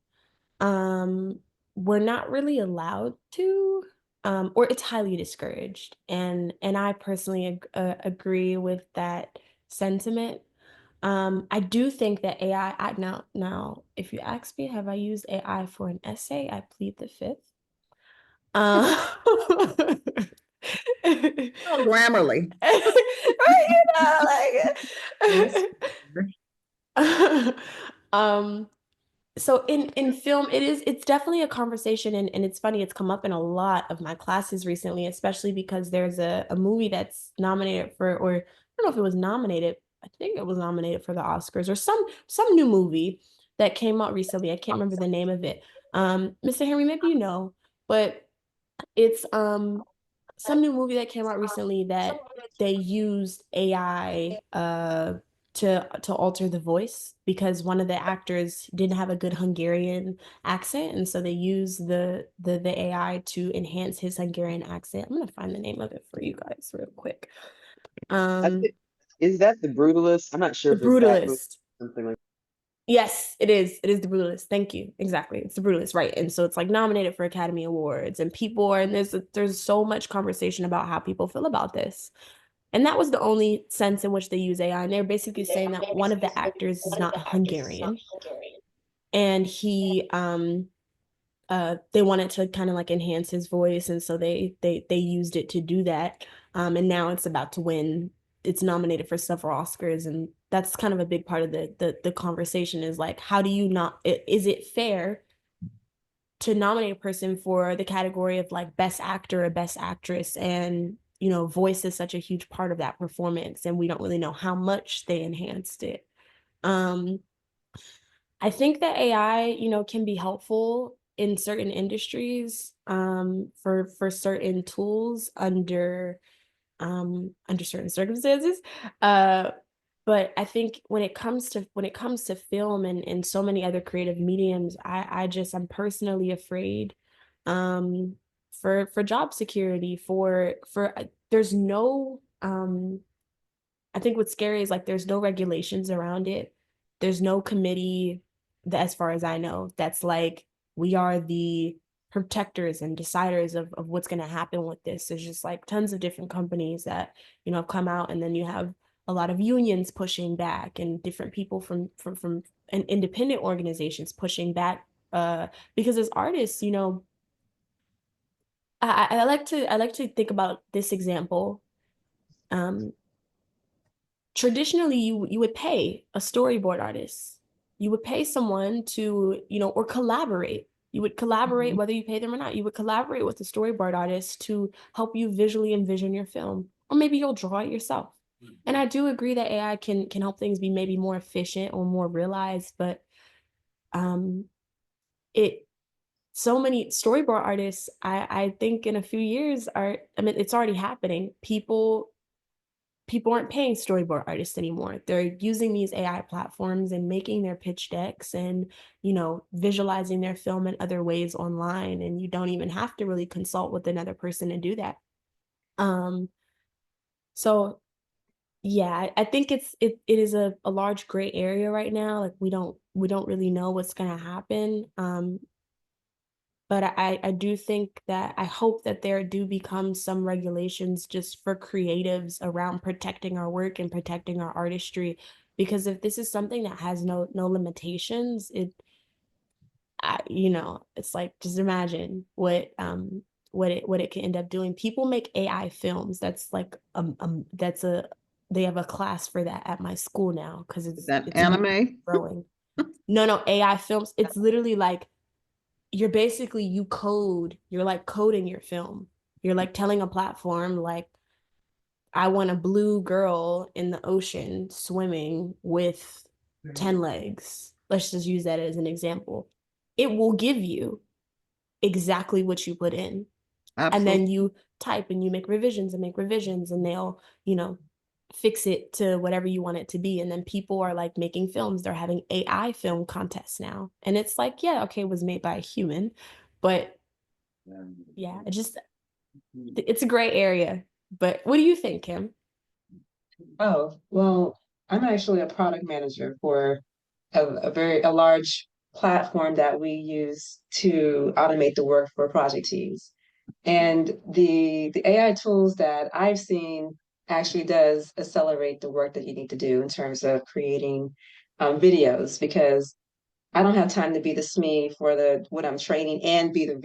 Speaker 1: Um, we're not really allowed to, or it's highly discouraged. And I personally agree with that sentiment. I do think that now, if you ask me, have I used AI for an essay? I plead the fifth. Uh,
Speaker 8: Oh, Grammarly.
Speaker 1: right,
Speaker 8: Yes.
Speaker 1: like, so in film, it's definitely a conversation, and it's funny, it's come up in a lot of my classes recently, especially because there's a movie that's nominated for, or I don't know if it was nominated, I think it was nominated for the Oscars, or some new movie that came out recently. I can't remember the name of it. Mr. Henry, maybe you know, but it's some new movie that came out recently that they used AI to alter the voice because one of the actors didn't have a good Hungarian accent, and so they used the AI to enhance his Hungarian accent. I'm gonna find the name of it for you guys real quick.
Speaker 12: I
Speaker 1: Um,
Speaker 12: think, is that the Brutalist? I'm not sure
Speaker 1: The
Speaker 12: if it's that movie,
Speaker 1: Brutalist.
Speaker 12: something like.
Speaker 1: Yes, it is. It is The Brutalist. Thank you. Exactly. It's The Brutalist, right? And so it's like nominated for Academy Awards, and people are, and there's so much conversation about how people feel about this. And that was the only sense in which they use AI. And they're basically saying that one of the actors is not Hungarian. And they wanted to kind of like enhance his voice, and so they used it to do that. And now it's about to win. It's nominated for several Oscars, and that's kind of a big part of the conversation is like, how do you not, is it fair to nominate a person for the category of like best actor or best actress, and voice is such a huge part of that performance, and we don't really know how much they enhanced it. um I think that AI, can be helpful in certain industries, for certain tools under certain circumstances. Uh, but I think when it comes to film and so many other creative mediums, I'm personally afraid, um, for job security, for there's no I think what's scary is like there's no regulations around it. There's no committee that, as far as I know, that's like, we are the protectors and deciders of what's going to happen with this. There's just like tons of different companies that, have come out, and then you have a lot of unions pushing back, and different people from and independent organizations pushing back, because as artists, I like to think about this example. Um, Traditionally, you would pay a storyboard artist. You would pay someone to, or collaborate. You would collaborate, whether you pay them or not. You would collaborate with a storyboard artist to help you visually envision your film, or maybe you'll draw it yourself. And I do agree that AI can help things be maybe more efficient or more realized, but um, it so many storyboard artists, I think in a few years are, I mean, it's already happening. People aren't paying storyboard artists anymore. They're using these AI platforms and making their pitch decks, and, visualizing their film in other ways online. And you don't even have to really consult with another person to do that. Um, so yeah, I think it is a large gray area right now. Like we don't really know what's gonna happen. But I do think that I hope that there do become some regulations just for creatives around protecting our work and protecting our artistry. Because if this is something that has no limitations, it's like, just imagine what it can end up doing. People make AI films. That's like they have a class for that at my school now, because
Speaker 9: Is that
Speaker 1: it's
Speaker 9: anime?
Speaker 1: growing. No, AI films. It's literally like, you're like coding your film. You're like telling a platform like, I want a blue girl in the ocean swimming with 10 legs. Let's just use that as an example. It will give you exactly what you put in. And
Speaker 9: Absolutely.
Speaker 1: then you type and you make revisions and make revisions, and they'll, fix it to whatever you want it to be. And then people are like making films. They're having AI film contests now. And it's like, yeah, okay, it was made by a human, but yeah, it's a gray area. But what do you think, Kim?
Speaker 13: Oh, well, I'm actually a product manager for a large platform that we use to automate the work for project teams. And the AI tools that I've seen actually does accelerate the work that you need to do in terms of creating videos, because I don't have time to be the SME for the what I'm training and be the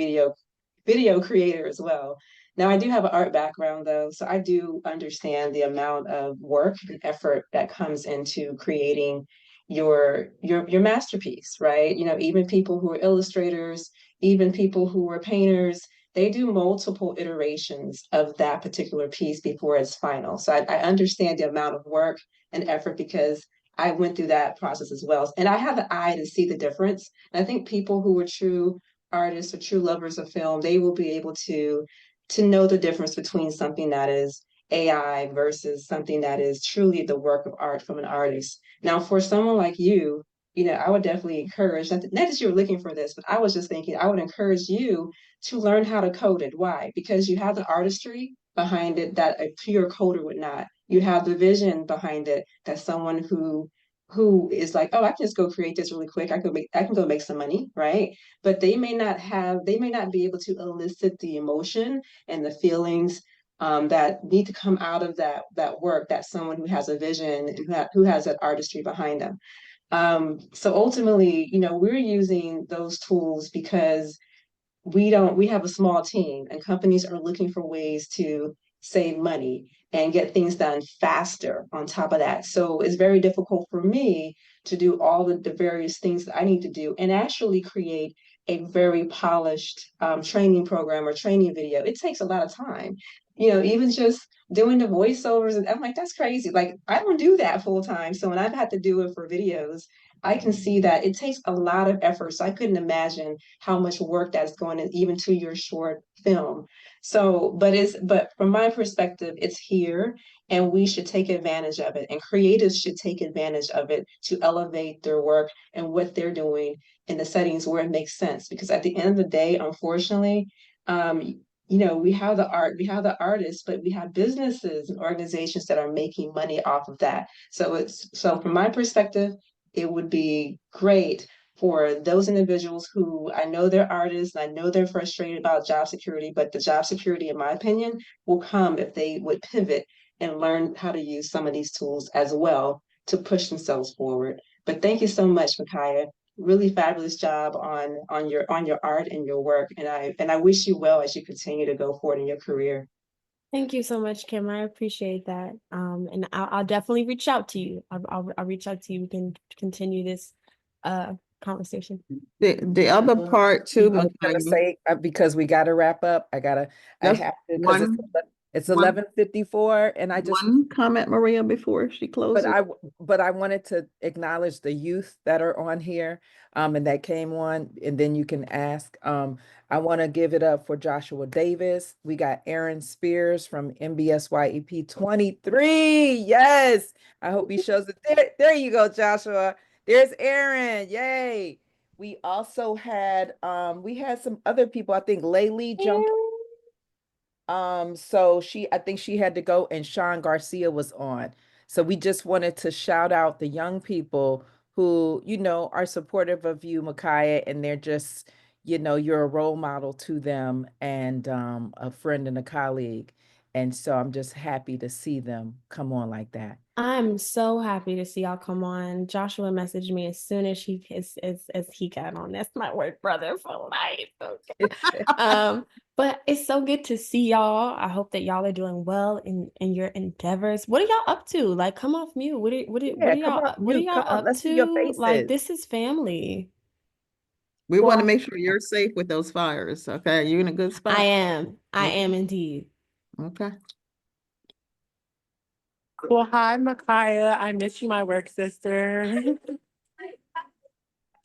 Speaker 13: video creator as well. Now I do have an art background though, so I do understand the amount of work and effort that comes into creating your masterpiece, right? Even people who are illustrators, even people who are painters, they do multiple iterations of that particular piece before it's final. So I understand the amount of work and effort, because I went through that process as well. And I have an eye to see the difference. And I think people who are true artists or true lovers of film, they will be able to know the difference between something that is AI versus something that is truly the work of art from an artist. Now, for someone like you, I would definitely encourage, not that you were looking for this, but I was just thinking, I would encourage you to learn how to code it. Why? Because you have the artistry behind it that a pure coder would not. You have the vision behind it that someone who is like, oh, I can just go create this really quick. I can go make some money, right? But they may not be able to elicit the emotion and the feelings that need to come out of that work. That's someone who has a vision and who has that artistry behind them. So ultimately, we're using those tools because we have a small team, and companies are looking for ways to save money and get things done faster on top of that. So it's very difficult for me to do all the various things that I need to do and actually create a very polished training program or training video. It takes a lot of time. Even just doing the voiceovers, and I'm like, that's crazy. Like, I don't do that full time. So when I've had to do it for videos, I can see that it takes a lot of effort. So I couldn't imagine how much work that's going in even to your short film. So, but from my perspective, it's here, and we should take advantage of it. And creatives should take advantage of it to elevate their work and what they're doing in the settings where it makes sense. Because at the end of the day, unfortunately, we have the art, we have the artists, but we have businesses and organizations that are making money off of that. So from my perspective, it would be great for those individuals who I know they're artists, and I know they're frustrated about job security, but the job security, in my opinion, will come if they would pivot and learn how to use some of these tools as well to push themselves forward. But thank you so much, Mikayah. Really fabulous job on your art and your work, and I wish you well as you continue to go forward in your career.
Speaker 1: Thank you so much, Kim. I appreciate that. And I'll definitely reach out to you. I'll reach out to you. We can continue this conversation.
Speaker 9: The other part too,
Speaker 8: I was gonna
Speaker 9: Mikayah,
Speaker 8: say, because we gotta wrap up, I
Speaker 9: just
Speaker 8: have to, because
Speaker 9: one
Speaker 8: it's
Speaker 9: one
Speaker 8: 11:54, and I just,
Speaker 9: one comment, Maria, before she
Speaker 8: but
Speaker 9: closes.
Speaker 8: I wanted to acknowledge the youth that are on here, and that came on, and then you can ask. I want to give it up for Joshua Davis. We got Aaron Spears from MBSYEP 23. Yes, I hope he shows it. There you go, Joshua. There's Aaron. Yay. We also had we had some other people. I think Laylee jumped. So I think she had to go, and Sean Garcia was on. So we just wanted to shout out the young people who, are supportive of you, Mikayah, and they're just, you're a role model to them, and a friend and a colleague. And so I'm just happy to see them come on like that.
Speaker 1: I'm so happy to see y'all come on. Joshua messaged me as soon as as he got on. That's my work brother for life. Okay. But it's so good to see y'all. I hope that y'all are doing well in your endeavors. What are y'all up to? Like, come off mute.
Speaker 8: Yeah, come on,
Speaker 1: what are
Speaker 8: mute.
Speaker 1: y'all
Speaker 8: Come on,
Speaker 1: up
Speaker 8: let's see your
Speaker 1: to? Like,
Speaker 8: faces.
Speaker 1: this is family.
Speaker 9: We want to
Speaker 1: Well,
Speaker 9: make sure you're safe with those fires. Okay, you in a good
Speaker 1: I
Speaker 9: spot?
Speaker 1: am. I
Speaker 9: Okay.
Speaker 1: am indeed.
Speaker 9: Okay.
Speaker 14: Well, hi, Mikayah. I miss you, my work sister.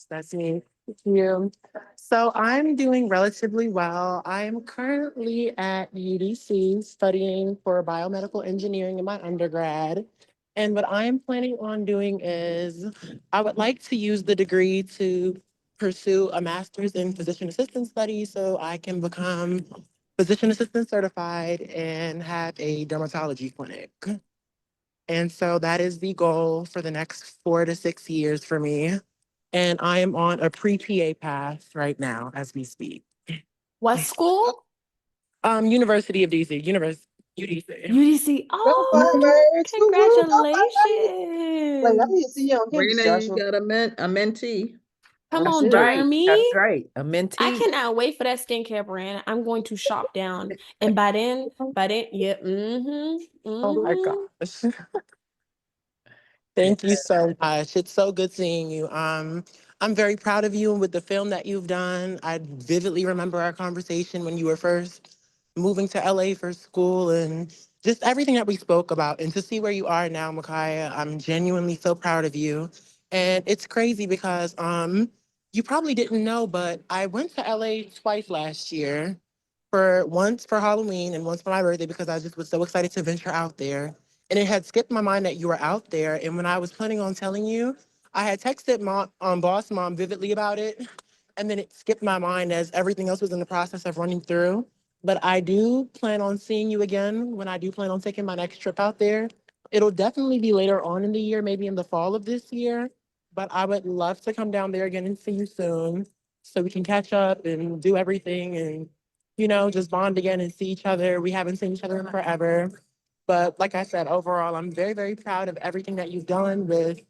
Speaker 14: That's me. Thank you. So I'm doing relatively well. I'm currently at UDC studying for biomedical engineering in my undergrad. And what I am planning on doing is I would like to use the degree to pursue a master's in physician assistant studies so I can become physician assistant certified and have a dermatology clinic. And so that is the goal for the next 4 to 6 years for me. And I am on a pre-PA path right now as we speak.
Speaker 1: What school?
Speaker 14: University of DC, UDC.
Speaker 1: UDC.
Speaker 12: Go
Speaker 1: Oh,
Speaker 12: Firebirds! Woo woo! Go Firebirds! Like I
Speaker 1: congratulations.
Speaker 12: need to see you on campus,
Speaker 9: Rena, you
Speaker 12: Joshua.
Speaker 9: got a mentee.
Speaker 1: Come
Speaker 8: That's
Speaker 1: on,
Speaker 12: Shoot.
Speaker 8: right.
Speaker 1: Dermy.
Speaker 8: That's right. A
Speaker 1: I
Speaker 8: mentee.
Speaker 1: cannot wait for that skincare brand. I'm going to shop down. And by then, yeah,
Speaker 14: Oh my
Speaker 1: mm-hmm.
Speaker 14: gosh. Thank you so much. It's so good seeing you. I'm very proud of you and with the film that you've done. I vividly remember our conversation when you were first moving to LA for school and just everything that we spoke about. And to see where you are now, Mikayah, I'm genuinely so proud of you. And it's crazy because you probably didn't know, but I went to LA twice last year. For once for Halloween and once for my birthday because I just was so excited to venture out there. And it had skipped my mind that you were out there. And when I was planning on telling you, I had texted boss mom vividly about it. And then it skipped my mind as everything else was in the process of running through. But I do plan on seeing you again when I do plan on taking my next trip out there. It'll definitely be later on in the year, maybe in the fall of this year. But I would love to come down there again and see you soon so we can catch up and do everything and just bond again and see each other. We haven't seen each other in forever. But like I said, overall, I'm very, very proud of everything that you've done with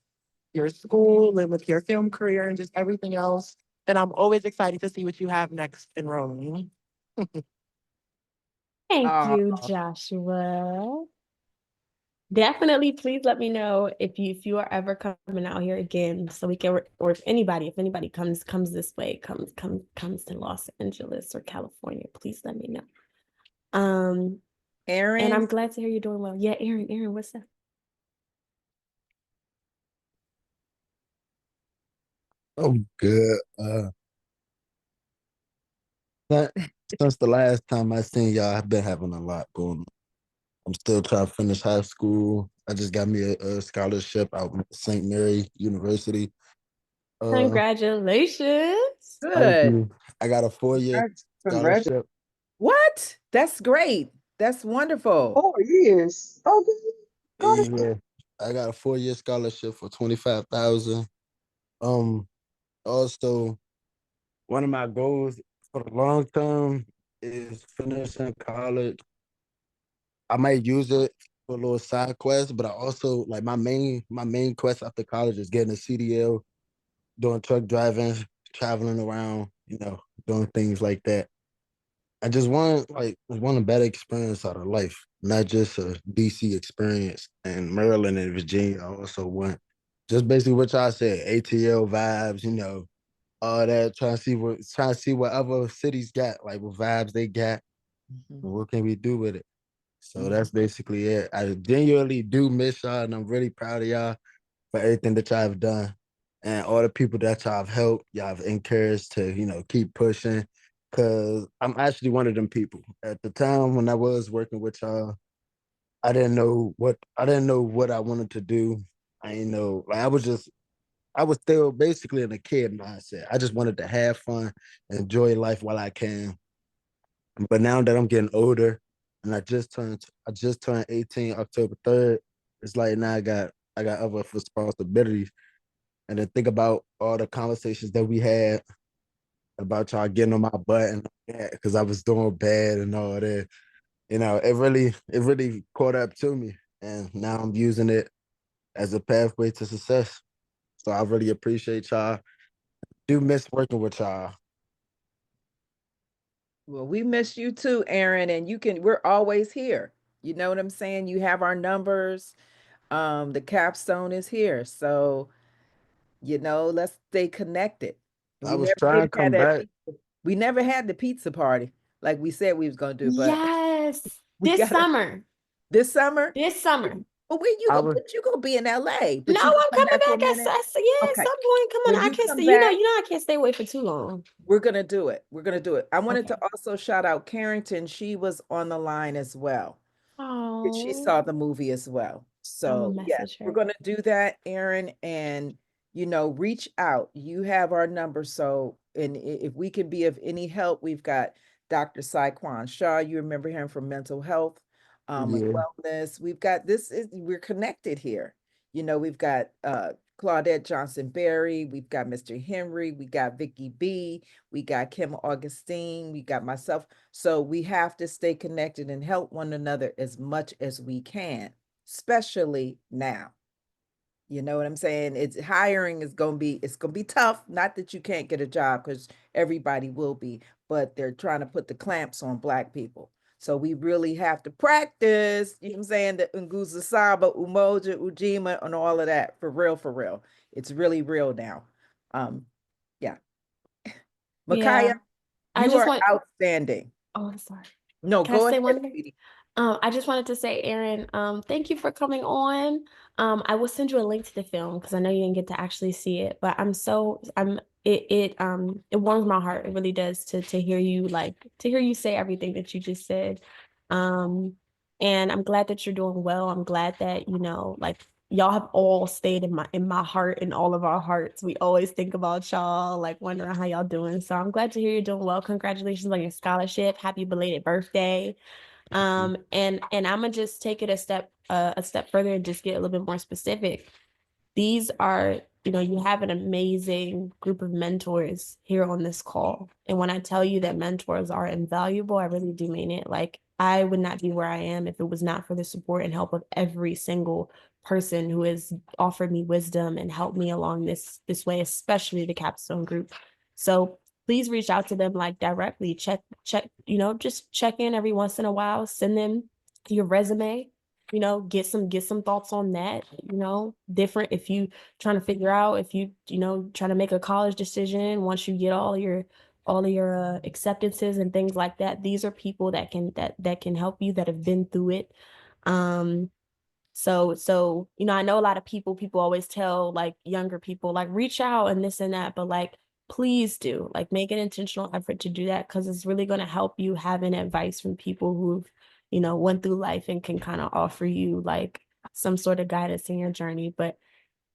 Speaker 14: your school and with your film career and just everything else. And I'm always excited to see what you have next in Rome.
Speaker 1: Thank
Speaker 8: Oh,
Speaker 1: you, Joshua. Definitely, please let me know if you are ever coming out here again, so we can, or if anybody comes this way, comes to Los Angeles or California, please let me know. And I'm
Speaker 8: Aaron,
Speaker 1: glad to hear you're doing well. Yeah, Aaron, what's up?
Speaker 15: Oh, good. Since since the last time I seen y'all, I've been having a lot going on. I'm still trying to finish high school. I just got me a scholarship out of St. Mary University. Uh,
Speaker 1: Congratulations.
Speaker 15: Thank
Speaker 8: good.
Speaker 15: you. I got a 4 year
Speaker 12: Congrats.
Speaker 15: scholarship.
Speaker 8: What? That's great. That's wonderful.
Speaker 12: 4 years. Oh, go ahead.
Speaker 15: Yeah, I got a 4 year scholarship for 25,000. Um, Also, one of my goals for the long term is finishing college. I might use it for a little side quest, but I also like my main quest after college is getting a CDL, doing truck driving, traveling around, doing things like that. I just want a better experience out of life, not just a DC experience. And Maryland and Virginia, I also want just basically what y'all said, ATL vibes, all that. Trying to see what other cities got, like what vibes they got,
Speaker 8: Mhm.
Speaker 15: and what can we do with it. So
Speaker 8: Mhm.
Speaker 15: that's basically it. I genuinely do miss y'all, and I'm really proud of y'all for everything that y'all have done, and all the people that y'all have helped. Y'all have encouraged to, keep pushing. Cause I'm actually one of them people. At the time when I was working with y'all, I didn't know what I wanted to do. I didn't know, like I was still basically in a kid mindset. I just wanted to have fun, enjoy life while I can. But now that I'm getting older and I just turned 18 October 3rd, it's like now I got other responsibilities. And then think about all the conversations that we had about y'all getting on my butt and all that because I was doing bad and all that. It really caught up to me. And now I'm using it as a pathway to success. So I really appreciate y'all. Do miss working with y'all.
Speaker 8: Well, we miss you too, Aaron, and we're always here. You know what I'm saying? You have our numbers. The capstone is here. So, let's stay connected. And
Speaker 15: I
Speaker 8: we
Speaker 15: was
Speaker 8: never
Speaker 15: trying
Speaker 8: did
Speaker 15: to
Speaker 8: have
Speaker 15: come
Speaker 8: that
Speaker 15: back.
Speaker 8: pizza. We never had the pizza party like we said we was gonna do, but
Speaker 1: Yes,
Speaker 8: we
Speaker 1: this
Speaker 8: gotta
Speaker 1: summer.
Speaker 8: this summer.
Speaker 1: This summer.
Speaker 8: Well, where you
Speaker 15: I
Speaker 8: go?
Speaker 15: was
Speaker 8: But you gonna be in LA,
Speaker 1: No,
Speaker 8: but you gonna
Speaker 1: I'm
Speaker 8: come
Speaker 1: coming
Speaker 8: back for a
Speaker 1: back
Speaker 8: minute?
Speaker 1: yeah, at
Speaker 8: Okay.
Speaker 1: some point. Come on,
Speaker 8: When
Speaker 1: I
Speaker 8: you
Speaker 1: can't
Speaker 8: come
Speaker 1: stay.
Speaker 8: back,
Speaker 1: I can't stay away for too long.
Speaker 8: we're gonna do it. We're gonna do it. I wanted
Speaker 1: Okay.
Speaker 8: to also shout out Carrington. She was on the line as well. She
Speaker 1: Oh,
Speaker 8: saw the movie as well.
Speaker 1: I'm gonna
Speaker 8: So yes,
Speaker 1: message
Speaker 8: we're
Speaker 1: her.
Speaker 8: gonna do that, Aaron, and reach out. You have our number, so and if we can be of any help, we've got Dr. Saquon Shaw. You remember him from mental health, and
Speaker 15: Yeah.
Speaker 8: wellness. We've got we're connected here. We've got Claudette Johnson Berry, we've got Mr. Henry, we got Vicky B, we got Kim Augustine, we got myself. So we have to stay connected and help one another as much as we can, especially now. You know what I'm saying? It's gonna be tough. Not that you can't get a job, because everybody will be, but they're trying to put the clamps on Black people. So we really have to practice, you know what I'm saying, the Nguza Saba, Umoja, Ujima, and all of that. For real, for real. It's really real now. Um, yeah. Mikayah,
Speaker 1: Yeah, I
Speaker 8: you
Speaker 1: just
Speaker 8: are
Speaker 1: want.
Speaker 8: outstanding.
Speaker 1: Oh, I'm sorry.
Speaker 8: No,
Speaker 1: Can I
Speaker 8: go
Speaker 1: say
Speaker 8: ahead,
Speaker 1: one thing?
Speaker 8: sweetie.
Speaker 1: I just wanted to say, Aaron, thank you for coming on. I will send you a link to the film because I know you didn't get to actually see it, but it warms my heart. It really does to hear you say everything that you just said. Um, and I'm glad that you're doing well. I'm glad that, y'all have all stayed in my heart and all of our hearts. We always think about y'all, like wondering how y'all doing. So I'm glad to hear you're doing well. Congratulations on your scholarship. Happy belated birthday. And I'm gonna just take it a step further and just get a little bit more specific. These are you have an amazing group of mentors here on this call. And when I tell you that mentors are invaluable, I really do mean it. Like, I would not be where I am if it was not for the support and help of every single person who has offered me wisdom and helped me along this way, especially the Capstone Group. So please reach out to them like directly. Check, just check in every once in a while, send them your resume, get some thoughts on that, different if you trying to figure out if trying to make a college decision once you get all of your acceptances and things like that. These are people that can help you, that have been through it. So I know a lot of people always tell like younger people like reach out and this and that, but like please do like make an intentional effort to do that, because it's really going to help you having advice from people who've went through life and can kind of offer you like some sort of guidance in your journey. But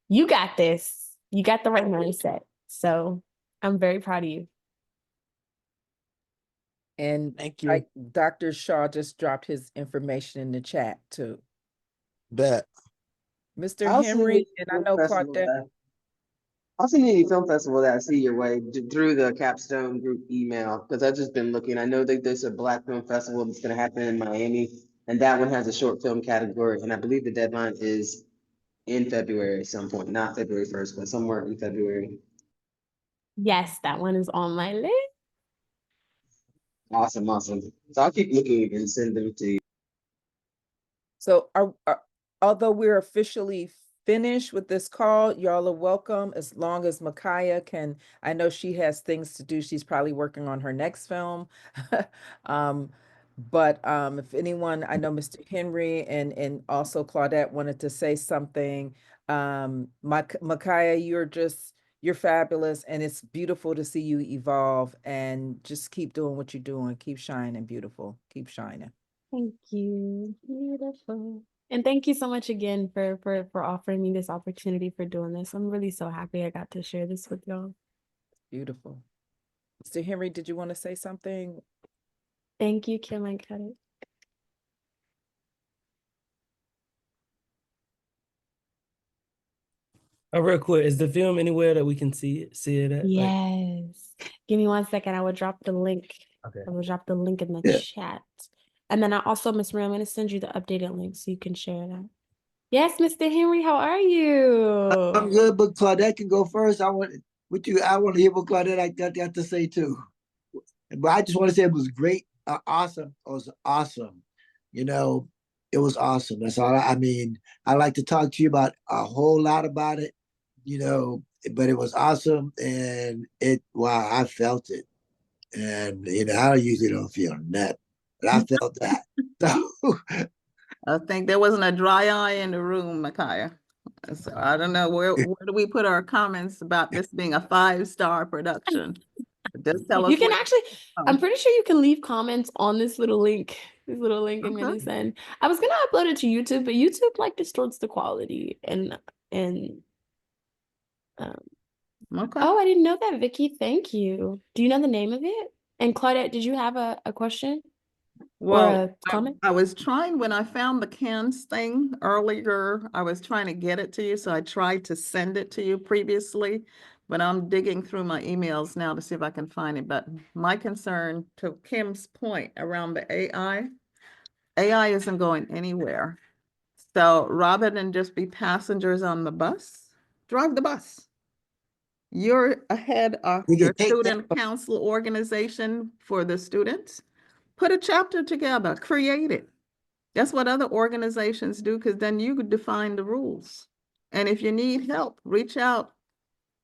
Speaker 1: you got this. You got the right mindset. So I'm very proud of you.
Speaker 8: And
Speaker 10: Thank you.
Speaker 8: Dr. Shaw just dropped his information in the chat too.
Speaker 15: Bet.
Speaker 8: Mr.
Speaker 12: I also need
Speaker 8: Henry, and
Speaker 12: a
Speaker 8: I
Speaker 12: film
Speaker 8: know
Speaker 12: festival
Speaker 8: Claudette.
Speaker 12: that I also need a film festival that I see your way through the Capstone Group email, because I've just been looking. I know that there's a Black Film Festival that's going to happen in Miami, and that one has a short film category, and I believe the deadline is in February at some point, not February 1st, but somewhere in February.
Speaker 1: Yes, that one is on my list.
Speaker 12: Awesome, awesome. So I'll keep looking and send them to you.
Speaker 8: So although we're officially finished with this call, y'all are welcome as long as Mikayah can. I know she has things to do. She's probably working on her next film. But if anyone, I know Mr. Henry and also Claudette wanted to say something. Mikayah, you're fabulous, and it's beautiful to see you evolve, and just keep doing what you're doing. Keep shining, beautiful. Keep shining.
Speaker 1: Thank you. Beautiful. And thank you so much again for offering me this opportunity for doing this. I'm really so happy I got to share this with y'all.
Speaker 8: Beautiful. Mr. Henry, did you want to say something?
Speaker 1: Thank you, Kim. I cut it.
Speaker 11: Real quick, is the film anywhere that we can see it at? Like,
Speaker 1: Yes. Give me 1 second. I will drop the link.
Speaker 11: okay.
Speaker 1: I will drop the link in the
Speaker 10: Yeah.
Speaker 1: chat. And then I also, Miss Maria, I'm going to send you the updated link so you can share that. Yes, Mr. Henry, how are you?
Speaker 10: I'm good, but Claudette can go first. I want to hear what Claudette got to say too. But I just want to say it was great, awesome. It was awesome. You know, it was awesome. That's all. I mean, I like to talk to you about a whole lot about it. But it was awesome, and wow, I felt it. And I usually don't feel that, but I felt that. So
Speaker 9: I think there wasn't a dry eye in the room, Mikayah. So I don't know where do we put our comments about this being a 5-star production? Just tell us
Speaker 1: You can
Speaker 9: where.
Speaker 1: actually, I'm pretty sure you can leave comments on this little link. This little link I'm gonna
Speaker 9: Okay.
Speaker 1: send. I was gonna upload it to YouTube, but YouTube like distorts the quality and
Speaker 9: Okay.
Speaker 1: oh, I didn't know that, Vicky. Thank you. Do you know the name of it? And Claudette, did you have a question or
Speaker 9: Well,
Speaker 1: a comment?
Speaker 9: I was trying when I found the cans thing earlier, I was trying to get it to you, so I tried to send it to you previously, but I'm digging through my emails now to see if I can find it. But my concern, to Kim's point around the AI isn't going anywhere. So rather than just be passengers on the bus, drive the bus. You're ahead of
Speaker 10: we
Speaker 9: your
Speaker 10: can take that.
Speaker 9: student council organization for the students. Put a chapter together, create it. That's what other organizations do, because then you could define the rules. And if you need help, reach out.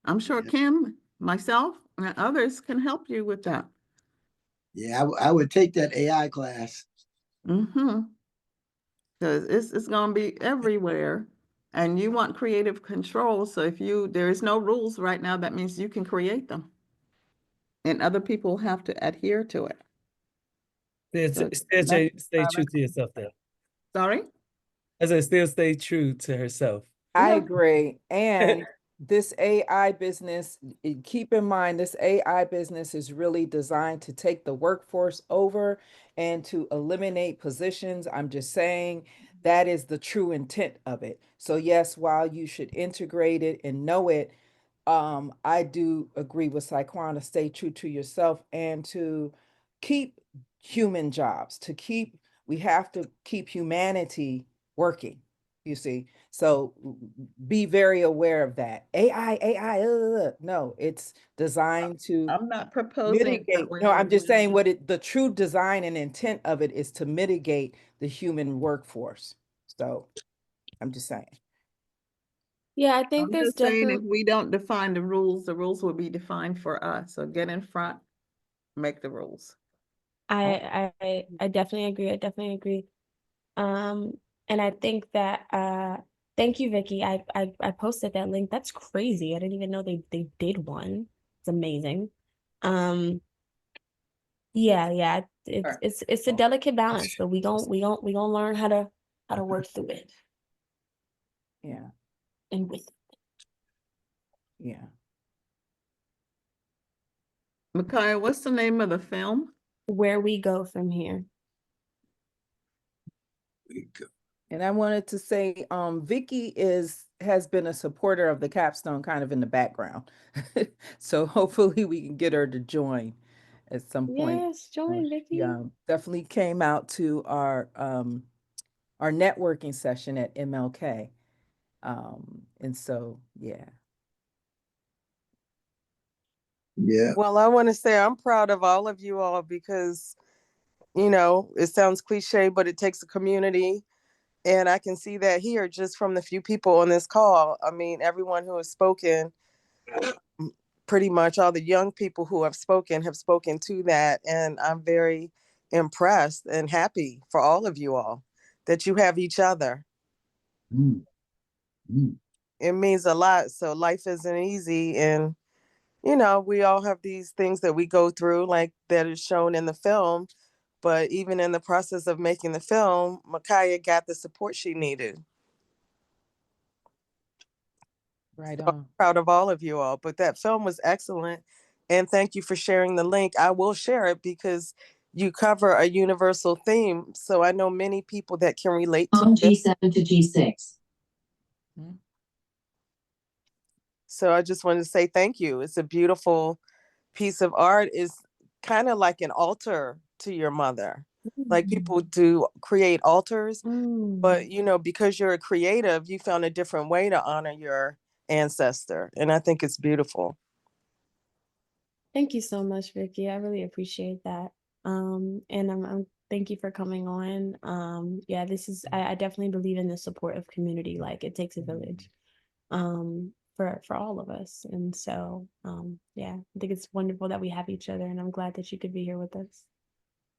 Speaker 9: I'm sure Kim, myself, and others can help you with that.
Speaker 10: Yeah, I would take that AI class.
Speaker 9: Mm-hmm. Because it's going to be everywhere. And you want creative control. So if there is no rules right now, that means you can create them. And other people have to adhere to it. So
Speaker 11: Stay true to yourself though.
Speaker 9: Sorry?
Speaker 11: I said still stay true to herself.
Speaker 8: I
Speaker 9: Yeah.
Speaker 8: agree. And this AI business, keep in mind, this AI business is really designed to take the workforce over and to eliminate positions. I'm just saying that is the true intent of it. So yes, while you should integrate it and know it, I do agree with Saquon to stay true to yourself and to keep human jobs, we have to keep humanity working, you see. So be very aware of that. AI, no, it's designed to
Speaker 9: I'm not proposing that
Speaker 8: mitigate.
Speaker 9: we
Speaker 8: No, I'm just
Speaker 9: remove.
Speaker 8: saying the true design and intent of it is to mitigate the human workforce. So I'm just saying.
Speaker 1: Yeah, I think
Speaker 9: I'm
Speaker 1: there's
Speaker 9: just saying if
Speaker 1: definitely.
Speaker 9: we don't define the rules will be defined for us. So get in front, make the rules.
Speaker 1: I definitely agree. I definitely agree. And I think that thank you, Vicky. I posted that link. That's crazy. I didn't even know they did one. It's amazing. Um, yeah, yeah. It's a delicate balance, but we gonna learn how to work through it
Speaker 8: Yeah,
Speaker 1: and with
Speaker 8: yeah.
Speaker 9: Mikayah, what's the name of the film?
Speaker 1: where we go from here.
Speaker 8: And I wanted to say, Vicky has been a supporter of the Capstone kind of in the background. So hopefully we can get her to join at some point.
Speaker 1: Yes, join
Speaker 8: She
Speaker 1: Vicky.
Speaker 8: definitely came out to our networking session at MLK. And so yeah.
Speaker 10: Yeah.
Speaker 16: Well, I want to say I'm proud of all of you all because, it sounds cliche, but it takes a community. And I can see that here just from the few people on this call. I mean, everyone who has spoken, pretty much all the young people who have spoken to that. And I'm very impressed and happy for all of you all that you have each other.
Speaker 10: Mm. Mm.
Speaker 16: It means a lot. So life isn't easy. And, we all have these things that we go through, like that is shown in the film. But even in the process of making the film, Mikayah got the support she needed.
Speaker 8: Right
Speaker 16: So I'm
Speaker 8: on.
Speaker 16: proud of all of you all. But that film was excellent. And thank you for sharing the link. I will share it because you cover a universal theme. So I know many people that can relate to
Speaker 17: On
Speaker 16: it.
Speaker 17: G7 to G6.
Speaker 16: So I just wanted to say thank you. It's a beautiful piece of art. Is kind of like an altar to your mother. Like people do create altars, but because you're a creative, you found a different way to honor your ancestor. And I think it's beautiful.
Speaker 1: Thank you so much, Vicky. I really appreciate that. And I'm thank you for coming on. Yeah, I definitely believe in the support of community. Like it takes a village, for all of us. And so, yeah, I think it's wonderful that we have each other, and I'm glad that you could be here with us.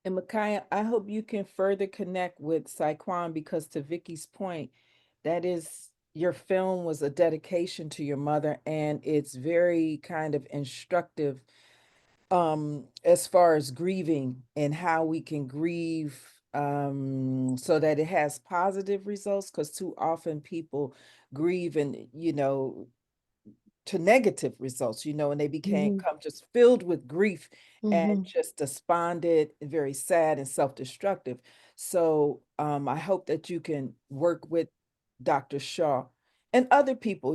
Speaker 8: And Mikayah, I hope you can further connect with Saquon because to Vicky's point, that is your film was a dedication to your mother and it's very kind of instructive as far as grieving and how we can grieve so that it has positive results because too often people grieve and to negative results, and they became come just filled with grief and just despondent and very sad and self-destructive. So I hope that you can work with Dr. Shaw and other people,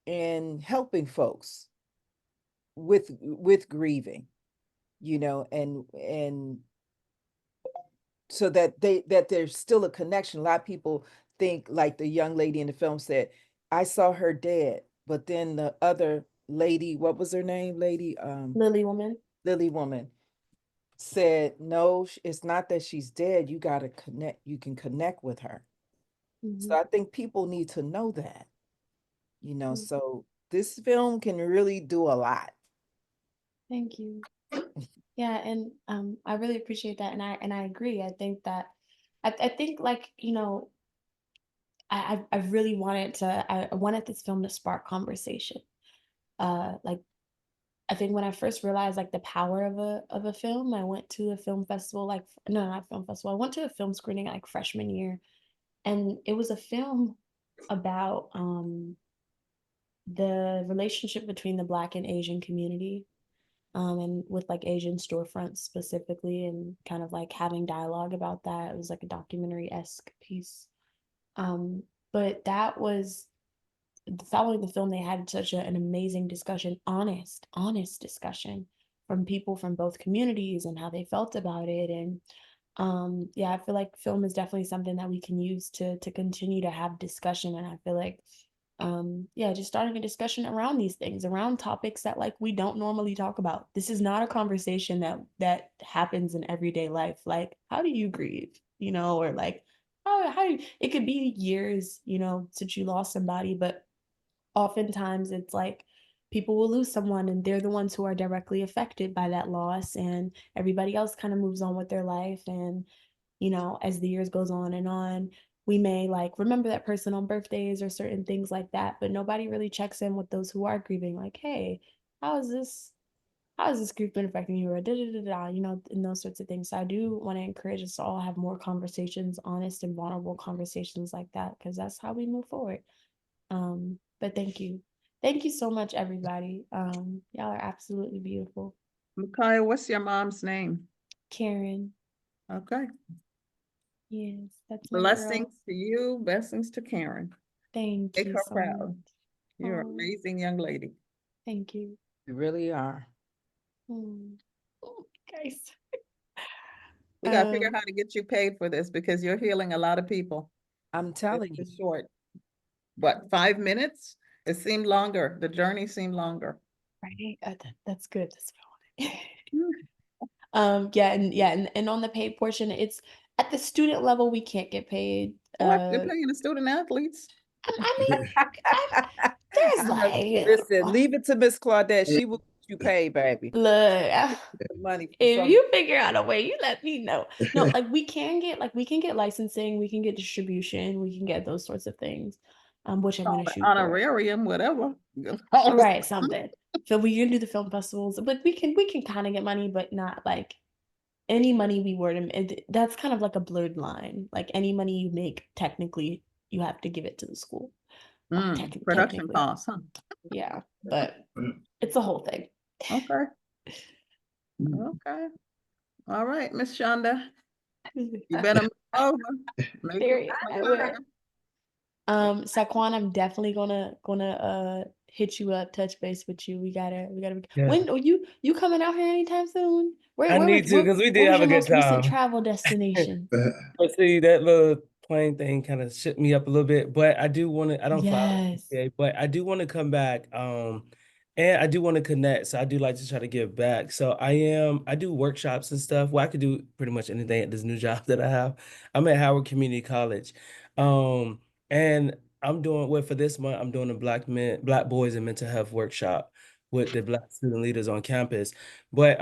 Speaker 8: in helping folks with grieving, and so that there's still a connection. A lot of people think like the young lady in the film said, I saw her dead, but then the other lady, what was her name, lady?
Speaker 1: Lily Woman.
Speaker 8: Lily Woman said, no, it's not that she's dead. You got to connect. You can connect with her. So I think people need to know that, so this film can really do a lot.
Speaker 1: Thank you. Yeah, and I really appreciate that, and I agree. I think that I think like I really wanted I wanted this film to spark conversation. Like I think when I first realized like the power of a film, I went to a film festival like no, not film festival. I went to a film screening like freshman year, and it was a film about the relationship between the Black and Asian community. and with like Asian storefronts specifically, and kind of like having dialogue about that. It was like a documentary-esque piece. Um, but that was following the film, they had such an amazing discussion, honest discussion from people from both communities and how they felt about it. And yeah, I feel like film is definitely something that we can use to continue to have discussion. And I feel like yeah, just starting a discussion around these things, around topics that like we don't normally talk about. This is not a conversation that happens in everyday life. Like, how do you grieve, you know, or like how it could be years, you know, since you lost somebody, but oftentimes it's like people will lose someone and they're the ones who are directly affected by that loss, and everybody else kind of moves on with their life. And you know, as the years goes on, we may like remember that person on birthdays or certain things like that, but nobody really checks in with those who are grieving, like, hey, how is this how has this grief been affecting you, or da da da da, you know, and those sorts of things. So I do want to encourage us to all have more conversations, honest and vulnerable conversations like that, because that's how we move forward. But thank you. Thank you so much, everybody. Y'all are absolutely beautiful.
Speaker 9: Mikayah, what's your mom's name?
Speaker 1: Karen.
Speaker 9: Okay.
Speaker 1: Yes, that's my
Speaker 9: Blessings
Speaker 1: girl.
Speaker 9: to you, blessings to Karen.
Speaker 1: Thank
Speaker 9: Make
Speaker 1: you
Speaker 9: her
Speaker 1: so
Speaker 9: proud.
Speaker 1: much.
Speaker 9: You're an
Speaker 1: Oh,
Speaker 9: amazing young lady.
Speaker 1: thank you.
Speaker 8: You really are.
Speaker 1: Oh, guys.
Speaker 9: We got to figure out
Speaker 1: Um,
Speaker 9: how to get you paid for this because you're healing a lot of people.
Speaker 8: I'm telling you.
Speaker 9: It's short. What, 5 minutes? It seemed longer. The journey seemed longer.
Speaker 1: right. That's good. That's what I wanted.
Speaker 9: Hmm.
Speaker 1: And on the paid portion, it's at the student level, we can't get paid.
Speaker 9: What? They're paying the student athletes?
Speaker 1: I mean, there's like,
Speaker 8: Listen, leave it to Miss Claudette. She will get you paid, baby.
Speaker 1: look,
Speaker 8: The money for
Speaker 1: if
Speaker 8: some.
Speaker 1: you figure out a way, you let me know. No, like we can get licensing, we can get distribution, we can get those sorts of things, which I'm
Speaker 9: Call
Speaker 1: gonna
Speaker 9: it
Speaker 1: shoot for.
Speaker 9: honorarium, whatever.
Speaker 1: All right, something. So we can do the film festivals, but we can kind of get money, but not like any money we were to. That's kind of like a blurred line. Like any money you make, technically, you have to give it to the school.
Speaker 9: Production
Speaker 1: Technically,
Speaker 9: costs, huh?
Speaker 1: yeah, but it's a whole thing.
Speaker 9: Okay. Okay. All right, Miss Shonda. You better move over. Make it
Speaker 1: Period. I will. Saquon, I'm definitely gonna hit you up, touch base with you. We gotta.
Speaker 11: Yeah.
Speaker 1: When are you coming out here anytime soon?
Speaker 11: I need to because we
Speaker 1: Where
Speaker 11: did
Speaker 1: was
Speaker 11: have
Speaker 1: your
Speaker 11: a good
Speaker 1: most recent
Speaker 11: time.
Speaker 1: travel destination?
Speaker 11: But see, that little plane thing kind of shook me up a little bit. But I do want to, I don't fly with
Speaker 1: Yes.
Speaker 11: PA, but I do want to come back. And I do want to connect. So I do like to try to give back. So I do workshops and stuff. Well, I could do pretty much anything at this new job that I have. I'm at Howard Community College. And I'm doing well for this month, I'm doing a Black boys and mental health workshop with the Black student leaders on campus. But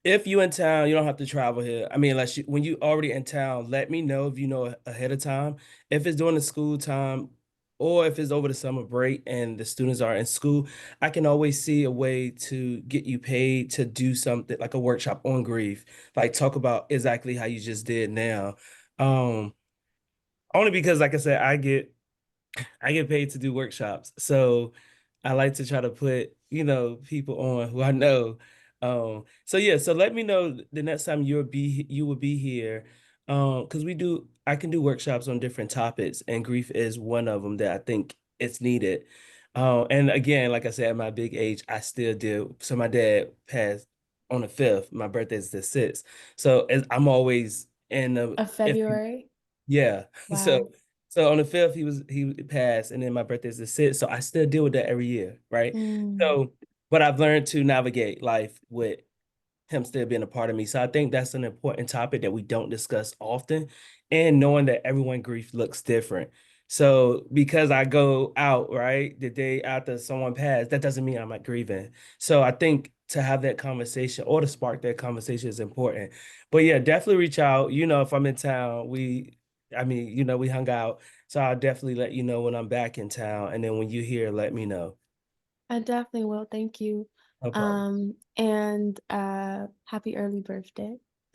Speaker 11: if you in town, you don't have to travel here. I mean, like when you already in town, let me know if you know ahead of time. If it's during the school time or if it's over the summer break and the students are in school, I can always see a way to get you paid to do something like a workshop on grief, like talk about exactly how you just did now. Um, Only because, like I said, I get paid to do workshops. So I like to try to put, people on who I know. So yeah, so let me know the next time you will be here. Because I can do workshops on different topics, and grief is one of them that I think it's needed. And again, like I said, at my big age, I still do. So my dad passed on the 5th. My birthday is the 6th. So I'm always in the
Speaker 1: Of
Speaker 11: if
Speaker 1: February?
Speaker 11: yeah. So
Speaker 1: Wow.
Speaker 11: so on the 5th he passed, and then my birthday is the 6th. So I still deal with that every year, right?
Speaker 1: Mm.
Speaker 11: So but I've learned to navigate life with him still being a part of me. So I think that's an important topic that we don't discuss often, and knowing that everyone grief looks different. So because I go out, right, the day after someone passed, that doesn't mean I'm not grieving. So I think to have that conversation or to spark that conversation is important. But yeah, definitely reach out. If I'm in town, we hung out. So I'll definitely let you know when I'm back in town. And then when you here, let me know.
Speaker 1: I definitely will. Thank you.
Speaker 11: No problem.
Speaker 1: And happy early birthday.